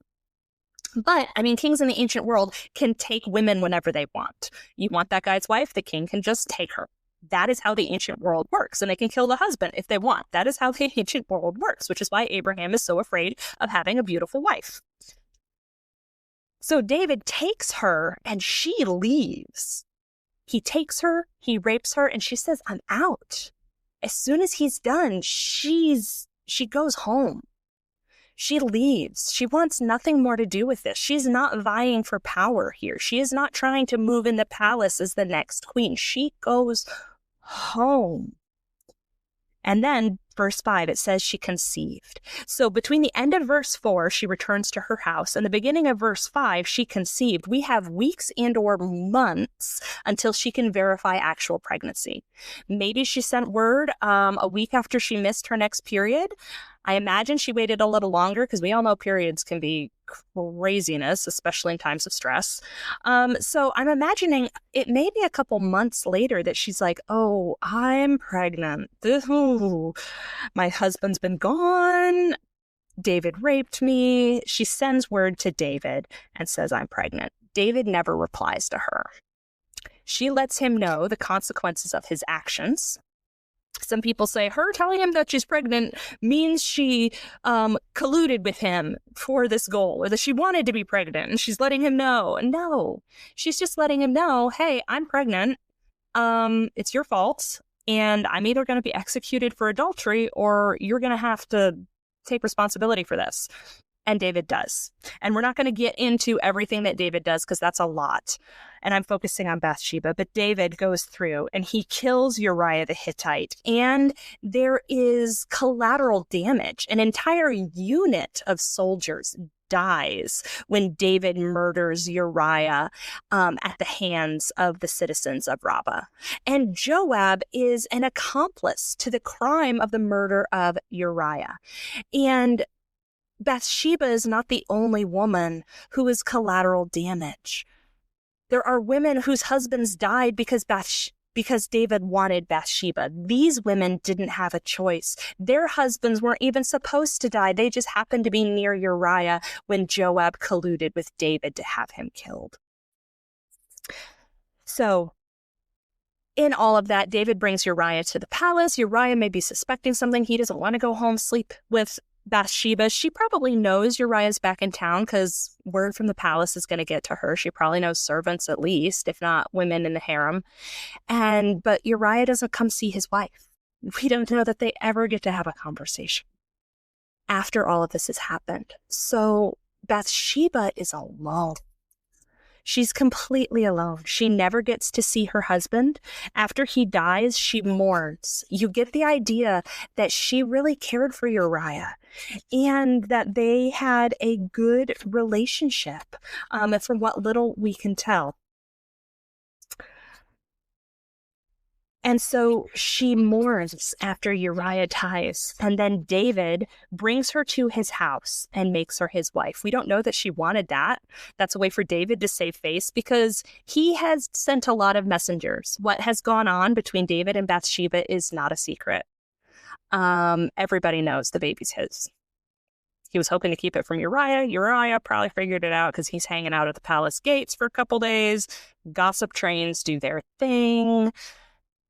But, I mean, kings in the ancient world can take women whenever they want. You want that guy's wife, the king can just take her. That is how the ancient world works. And they can kill the husband if they want. That is how the ancient world works, which is why Abraham is so afraid of having a beautiful wife. So David takes her and she leaves. He takes her, he rapes her, and she says, I'm out. As soon as he's done, she goes home. She leaves. She wants nothing more to do with this. She's not vying for power here. She is not trying to move in the palace as the next queen. She goes home. And then verse 5, it says she conceived. So between the end of verse 4, she returns to her house, and the beginning of verse 5, she conceived. We have weeks and or months until she can verify actual pregnancy. Maybe she sent word a week after she missed her next period. I imagine she waited a little longer because we all know periods can be craziness, especially in times of stress. So I'm imagining it may be a couple months later that she's like, oh, I'm pregnant. Ooh, my husband's been gone. David raped me. She sends word to David and says, I'm pregnant. David never replies to her. She lets him know the consequences of his actions. Some people say her telling him that she's pregnant means she colluded with him for this goal, or that she wanted to be pregnant, and she's letting him know. No, she's just letting him know, hey, I'm pregnant. It's your fault, and I'm either going to be executed for adultery, or you're going to have to take responsibility for this. And David does. And we're not going to get into everything that David does because that's a lot. And I'm focusing on Bathsheba. But David goes through and he kills Uriah the Hittite. And there is collateral damage. An entire unit of soldiers dies when David murders Uriah at the hands of the citizens of Rabbah. And Joab is an accomplice to the crime of the murder of Uriah. And Bathsheba is not the only woman who is collateral damage. There are women whose husbands died because David wanted Bathsheba. These women didn't have a choice. Their husbands weren't even supposed to die. They just happened to be near Uriah when Joab colluded with David to have him killed. So, in all of that, David brings Uriah to the palace. Uriah may be suspecting something. He doesn't want to go home, sleep with Bathsheba. She probably knows Uriah's back in town because word from the palace is going to get to her. She probably knows servants at least, if not women in the harem. But Uriah doesn't come see his wife. We don't know that they ever get to have a conversation after all of this has happened. So Bathsheba is alone. She's completely alone. She never gets to see her husband. After he dies, she mourns. You get the idea that she really cared for Uriah and that they had a good relationship, from what little we can tell. And so she mourns after Uriah dies, and then David brings her to his house and makes her his wife. We don't know that she wanted that. That's a way for David to save face because he has sent a lot of messengers. What has gone on between David and Bathsheba is not a secret. Everybody knows the baby's his. He was hoping to keep it from Uriah. Uriah probably figured it out because he's hanging out at the palace gates for a couple days. Gossip trains do their thing.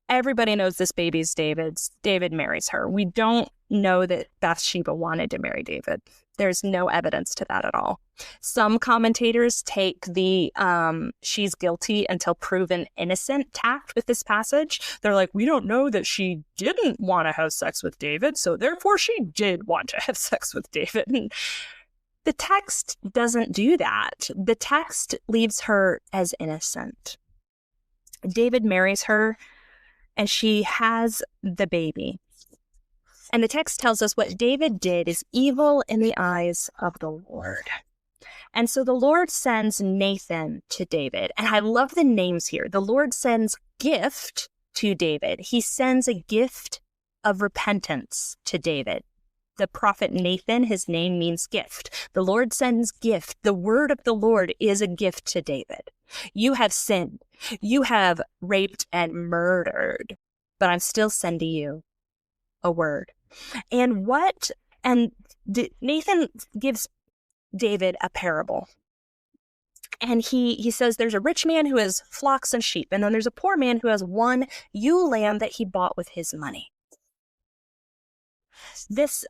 Everybody knows this baby's David's. David marries her. We don't know that Bathsheba wanted to marry David. There's no evidence to that at all. Some commentators take the she's guilty until proven innocent tact with this passage. They're like, we don't know that she didn't want to have sex with David, so therefore she did want to have sex with David. And the text doesn't do that. The text leaves her as innocent. David marries her, and she has the baby. And the text tells us what David did is evil in the eyes of the Lord. And so the Lord sends Nathan to David. And I love the names here. The Lord sends gift to David. He sends a gift of repentance to David. The prophet Nathan, his name means gift. The Lord sends gift. The word of the Lord is a gift to David. You have sinned. You have raped and murdered, but I'm still sending you a word. And Nathan gives David a parable. And he says there's a rich man who has flocks and sheep, and then there's a poor man who has one ewe lamb that he bought with his money.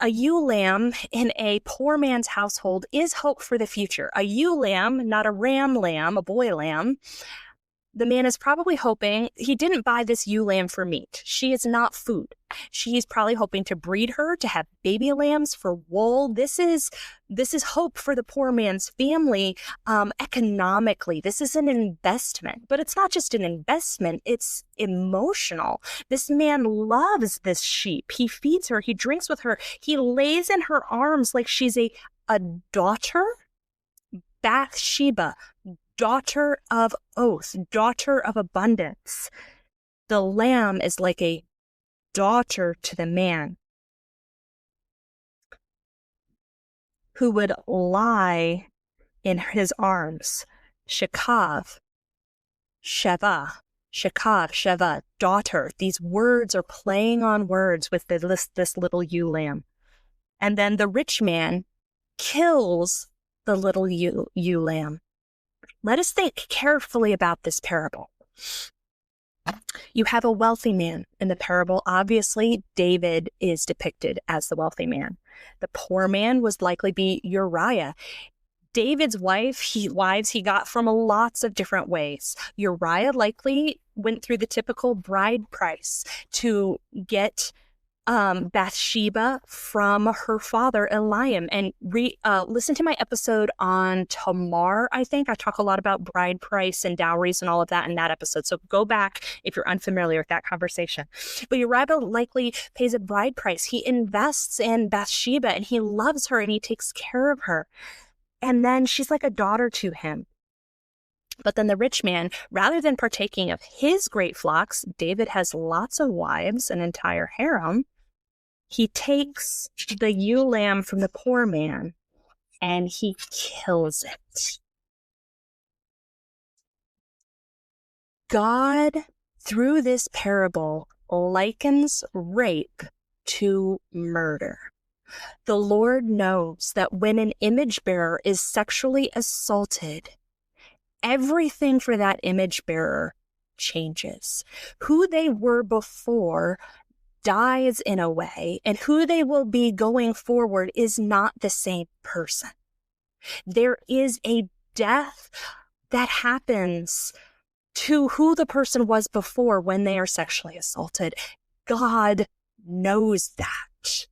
A ewe lamb in a poor man's household is hope for the future. A ewe lamb, not a ram lamb, a boy lamb. The man is probably hoping he didn't buy this ewe lamb for meat. She is not food. She's probably hoping to breed her, to have baby lambs for wool. This is hope for the poor man's family economically. This is an investment, but it's not just an investment. It's emotional. This man loves this sheep. He feeds her. He drinks with her. He lays in her arms like she's a daughter. Bathsheba, daughter of oath, daughter of abundance. The lamb is like a daughter to the man who would lie in his arms. Shekav, Sheva, daughter. These words are playing on words with this little ewe lamb. And then the rich man kills the little ewe lamb. Let us think carefully about this parable. You have a wealthy man in the parable. Obviously, David is depicted as the wealthy man. The poor man was likely be Uriah. David's wives he got from lots of different ways. Uriah likely went through the typical bride price to get Bathsheba from her father Eliam. And listen to my episode on Tamar. I think I talk a lot about bride price and dowries and all of that in that episode. So go back if you're unfamiliar with that conversation. But Uriah likely pays a bride price. He invests in Bathsheba and he loves her and he takes care of her. And then she's like a daughter to him. But then the rich man, rather than partaking of his great flocks, David has lots of wives, an entire harem. He takes the ewe lamb from the poor man and he kills it. God, through this parable, likens rape to murder. The Lord knows that when an image bearer is sexually assaulted, everything for that image bearer changes. Who they were before dies in a way, and who they will be going forward is not the same person. There is a death that happens to who the person was before when they are sexually assaulted. God knows that.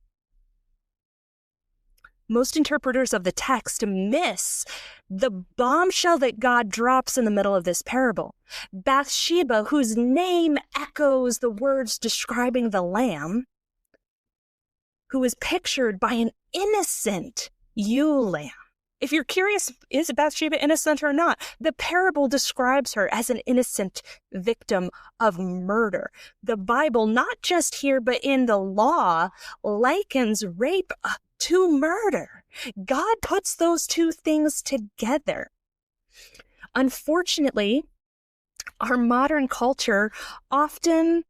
Most interpreters of the text miss the bombshell that God drops in the middle of this parable. Bathsheba, whose name echoes the words describing the lamb, who is pictured by an innocent ewe lamb. If you're curious, is Bathsheba innocent or not? The parable describes her as an innocent victim of murder. The Bible, not just here, but in the law, likens rape to murder. God puts those two things together. Unfortunately, our modern culture often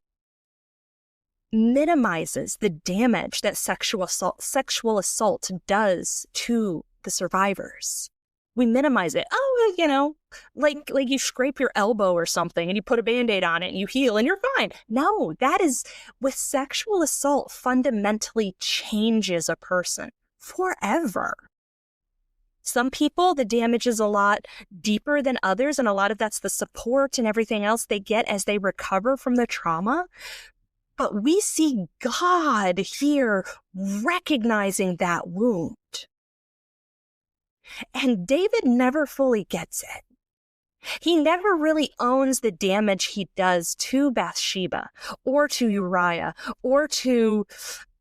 minimizes the damage that sexual assault does to the survivors. We minimize it. Oh, like you scrape your elbow or something and you put a Band-Aid on it and you heal and you're fine. No, that is, with sexual assault, fundamentally changes a person forever. Some people, the damage is a lot deeper than others, and a lot of that's the support and everything else they get as they recover from the trauma. But we see God here recognizing that wound. And David never fully gets it. He never really owns the damage he does to Bathsheba, or to Uriah, or to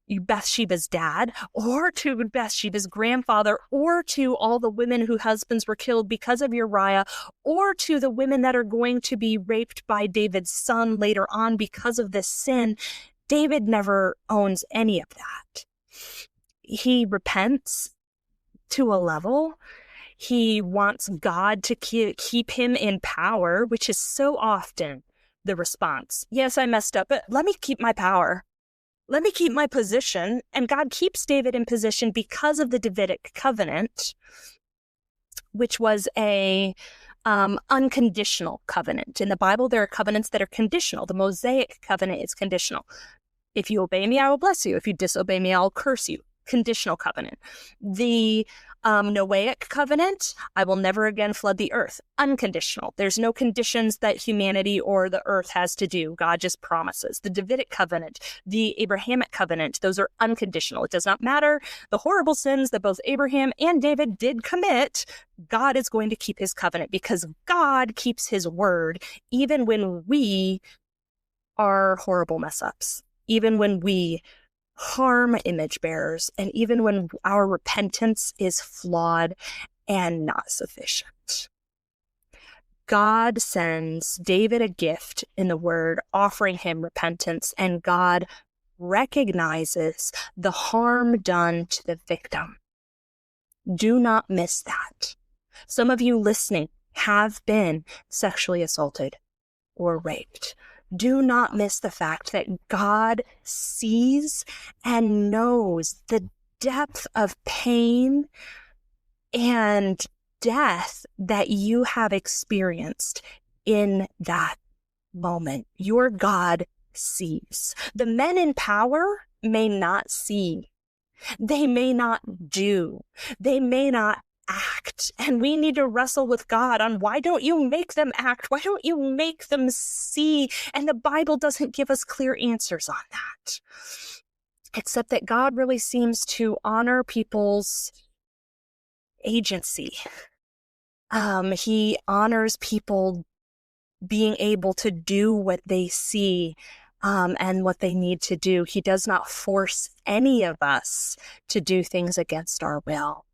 Bathsheba's dad, or to Bathsheba's grandfather, or to all the women whose husbands were killed because of Uriah, or to the women that are going to be raped by David's son later on because of this sin. David never owns any of that. He repents to a level. He wants God to keep him in power, which is so often the response. Yes, I messed up, but let me keep my power. Let me keep my position. And God keeps David in position because of the Davidic covenant, which was a unconditional covenant. In the Bible, there are covenants that are conditional. The Mosaic covenant is conditional. If you obey me, I will bless you. If you disobey me, I'll curse you. Conditional covenant. The Noahic covenant, I will never again flood the earth. Unconditional. There's no conditions that humanity or the earth has to do. God just promises. The Davidic covenant, the Abrahamic covenant, those are unconditional. It does not matter the horrible sins that both Abraham and David did commit. God is going to keep his covenant because God keeps his word even when we are horrible mess ups, even when we harm image bearers, and even when our repentance is flawed and not sufficient. God sends David a gift in the word, offering him repentance, and God recognizes the harm done to the victim. Do not miss that. Some of you listening have been sexually assaulted or raped. Do not miss the fact that God sees and knows the depth of pain and death that you have experienced in that moment. Your God sees. The men in power may not see. They may not do. They may not act. And we need to wrestle with God on, why don't you make them act? Why don't you make them see? And the Bible doesn't give us clear answers on that, except that God really seems to honor people's agency. He honors people being able to do what they see and what they need to do. He does not force any of us to do things against our will.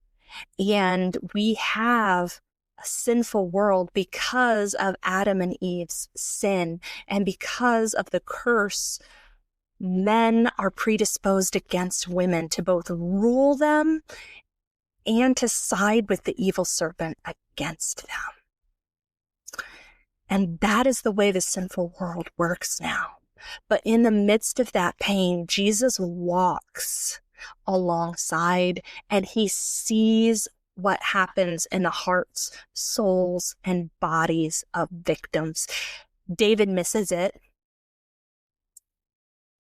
And we have a sinful world because of Adam and Eve's sin, and because of the curse. Men are predisposed against women to both rule them and to side with the evil serpent against them. And that is the way the sinful world works now. But in the midst of that pain, Jesus walks alongside and he sees what happens in the hearts, souls, and bodies of victims. David misses it.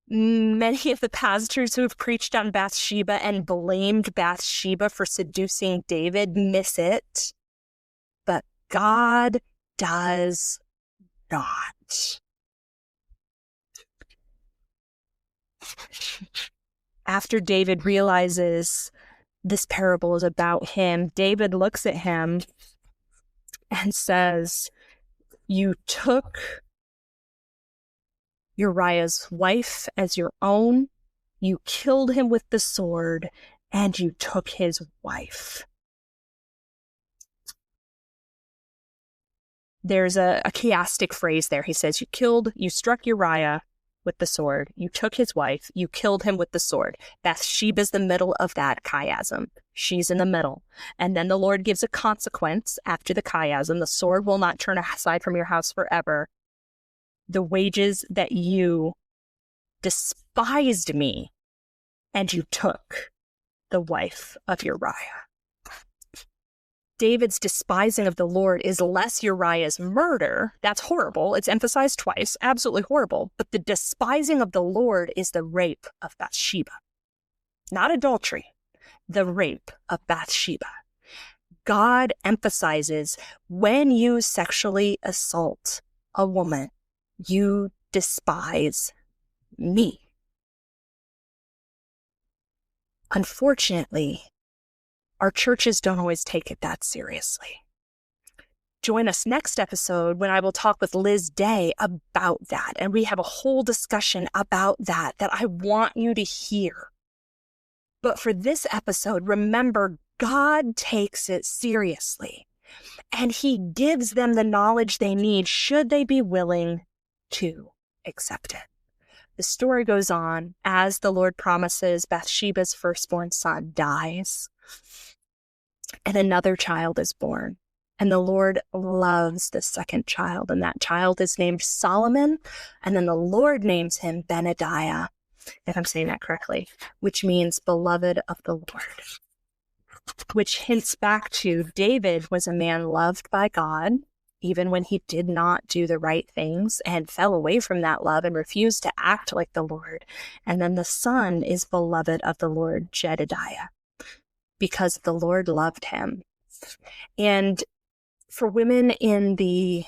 Many of the pastors who have preached on Bathsheba and blamed Bathsheba for seducing David miss it. But God does not. After David realizes this parable is about him, David looks at him and says, "You took Uriah's wife as your own, you killed him with the sword, and you took his wife." There's a chiastic phrase there. He says, you struck Uriah with the sword, you took his wife, you killed him with the sword. Bathsheba's the middle of that chiasm. She's in the middle. And then the Lord gives a consequence after the chiasm. The sword will not turn aside from your house forever. The wages that you despised me, and you took the wife of Uriah. David's despising of the Lord is less Uriah's murder. That's horrible. It's emphasized twice. Absolutely horrible. But the despising of the Lord is the rape of Bathsheba. Not adultery. The rape of Bathsheba. God emphasizes when you sexually assault a woman, you despise me. Unfortunately, our churches don't always take it that seriously. Join us next episode when I will talk with Liz Day about that. And we have a whole discussion about that I want you to hear. But for this episode, remember, God takes it seriously. And he gives them the knowledge they need should they be willing to accept it. The story goes on as the Lord promises. Bathsheba's firstborn son dies, and another child is born. And the Lord loves the second child, and that child is named Solomon. And then the Lord names him Benadiah, if I'm saying that correctly, which means beloved of the Lord, which hints back to David was a man loved by God, even when he did not do the right things and fell away from that love and refused to act like the Lord. And then the son is beloved of the Lord, Jedediah, because the Lord loved him. And for women in the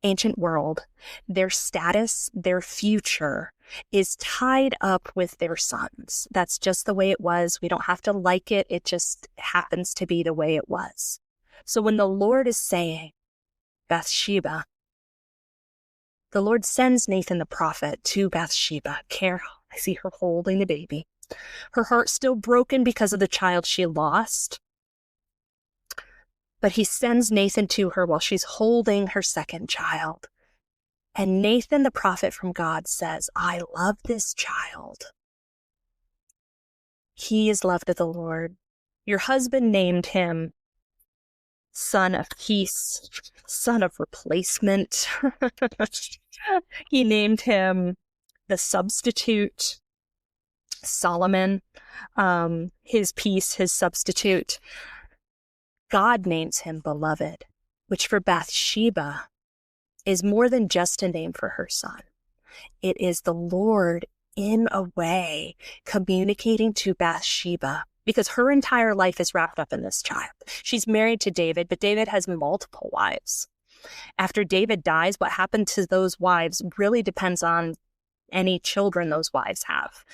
ancient world, their status, their future is tied up with their sons. That's just the way it was. We don't have to like it. It just happens to be the way it was. So when the Lord is saying, Bathsheba, the Lord sends Nathan the prophet to Bathsheba. Carol, I see her holding the baby. Her heart still broken because of the child she lost. But he sends Nathan to her while she's holding her second child. And Nathan, the prophet from God, says, I love this child. He is loved of the Lord. Your husband named him son of peace, son of replacement. He named him the substitute, Solomon, his peace, his substitute. God names him beloved, which for Bathsheba is more than just a name for her son. It is the Lord, in a way, communicating to Bathsheba, because her entire life is wrapped up in this child. She's married to David, but David has multiple wives. After David dies, what happened to those wives really depends on any children those wives have.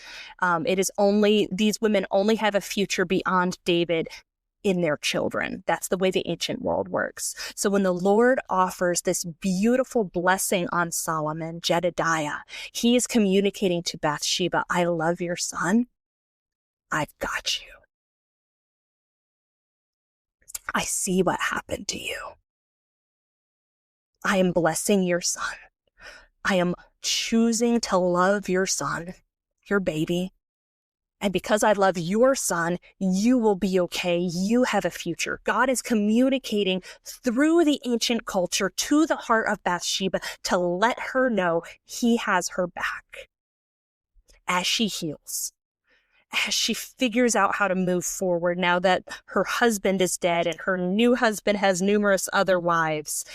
These women only have a future beyond David in their children. That's the way the ancient world works. So when the Lord offers this beautiful blessing on Solomon, Jedediah, he is communicating to Bathsheba, I love your son. I've got you. I see what happened to you. I am blessing your son. I am choosing to love your son, your baby, And because I love your son, you will be okay. You have a future. God is communicating through the ancient culture to the heart of Bathsheba to let her know he has her back as she heals, as she figures out how to move forward now that her husband is dead and her new husband has numerous other wives.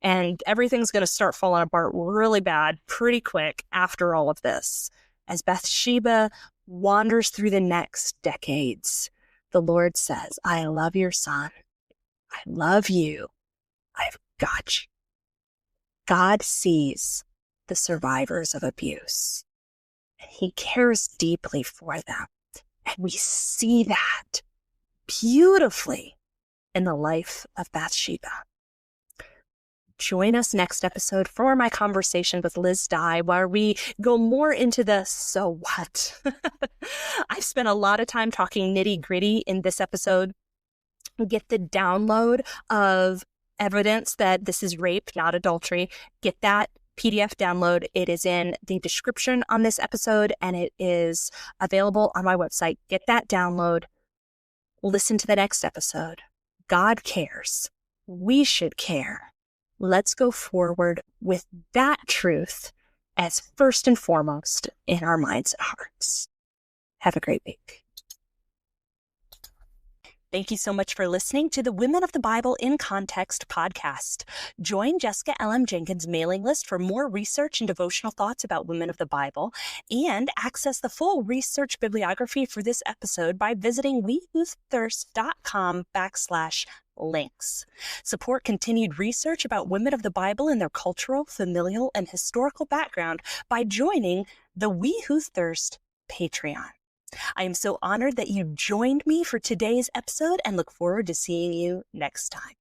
And everything's going to start falling apart really bad pretty quick after all of this. As Bathsheba wanders through the next decades, the Lord says, I love your son. I love you. I've got you. God sees the survivors of abuse, and he cares deeply for them. And we see that beautifully in the life of Bathsheba. Join us next episode for my conversation with Liz Dye, where we go more into the so what. I've spent a lot of time talking nitty gritty in this episode. Get the download of evidence that this is rape, not adultery. Get that PDF download. It is in the description on this episode, and it is available on my website. Get that download. Listen to the next episode. God cares. We should care. Let's go forward with that truth as first and foremost in our minds and hearts. Have a great week. Thank you so much for listening to the Women of the Bible in Context podcast. Join Jessica L.M. Jenkins' mailing list for more research and devotional thoughts about women of the Bible, and access the full research bibliography for this episode by visiting wewhothirst.com/links. Support continued research about women of the Bible and their cultural, familial, and historical background by joining the We Who Thirst Patreon. I am so honored that you joined me for today's episode and look forward to seeing you next time.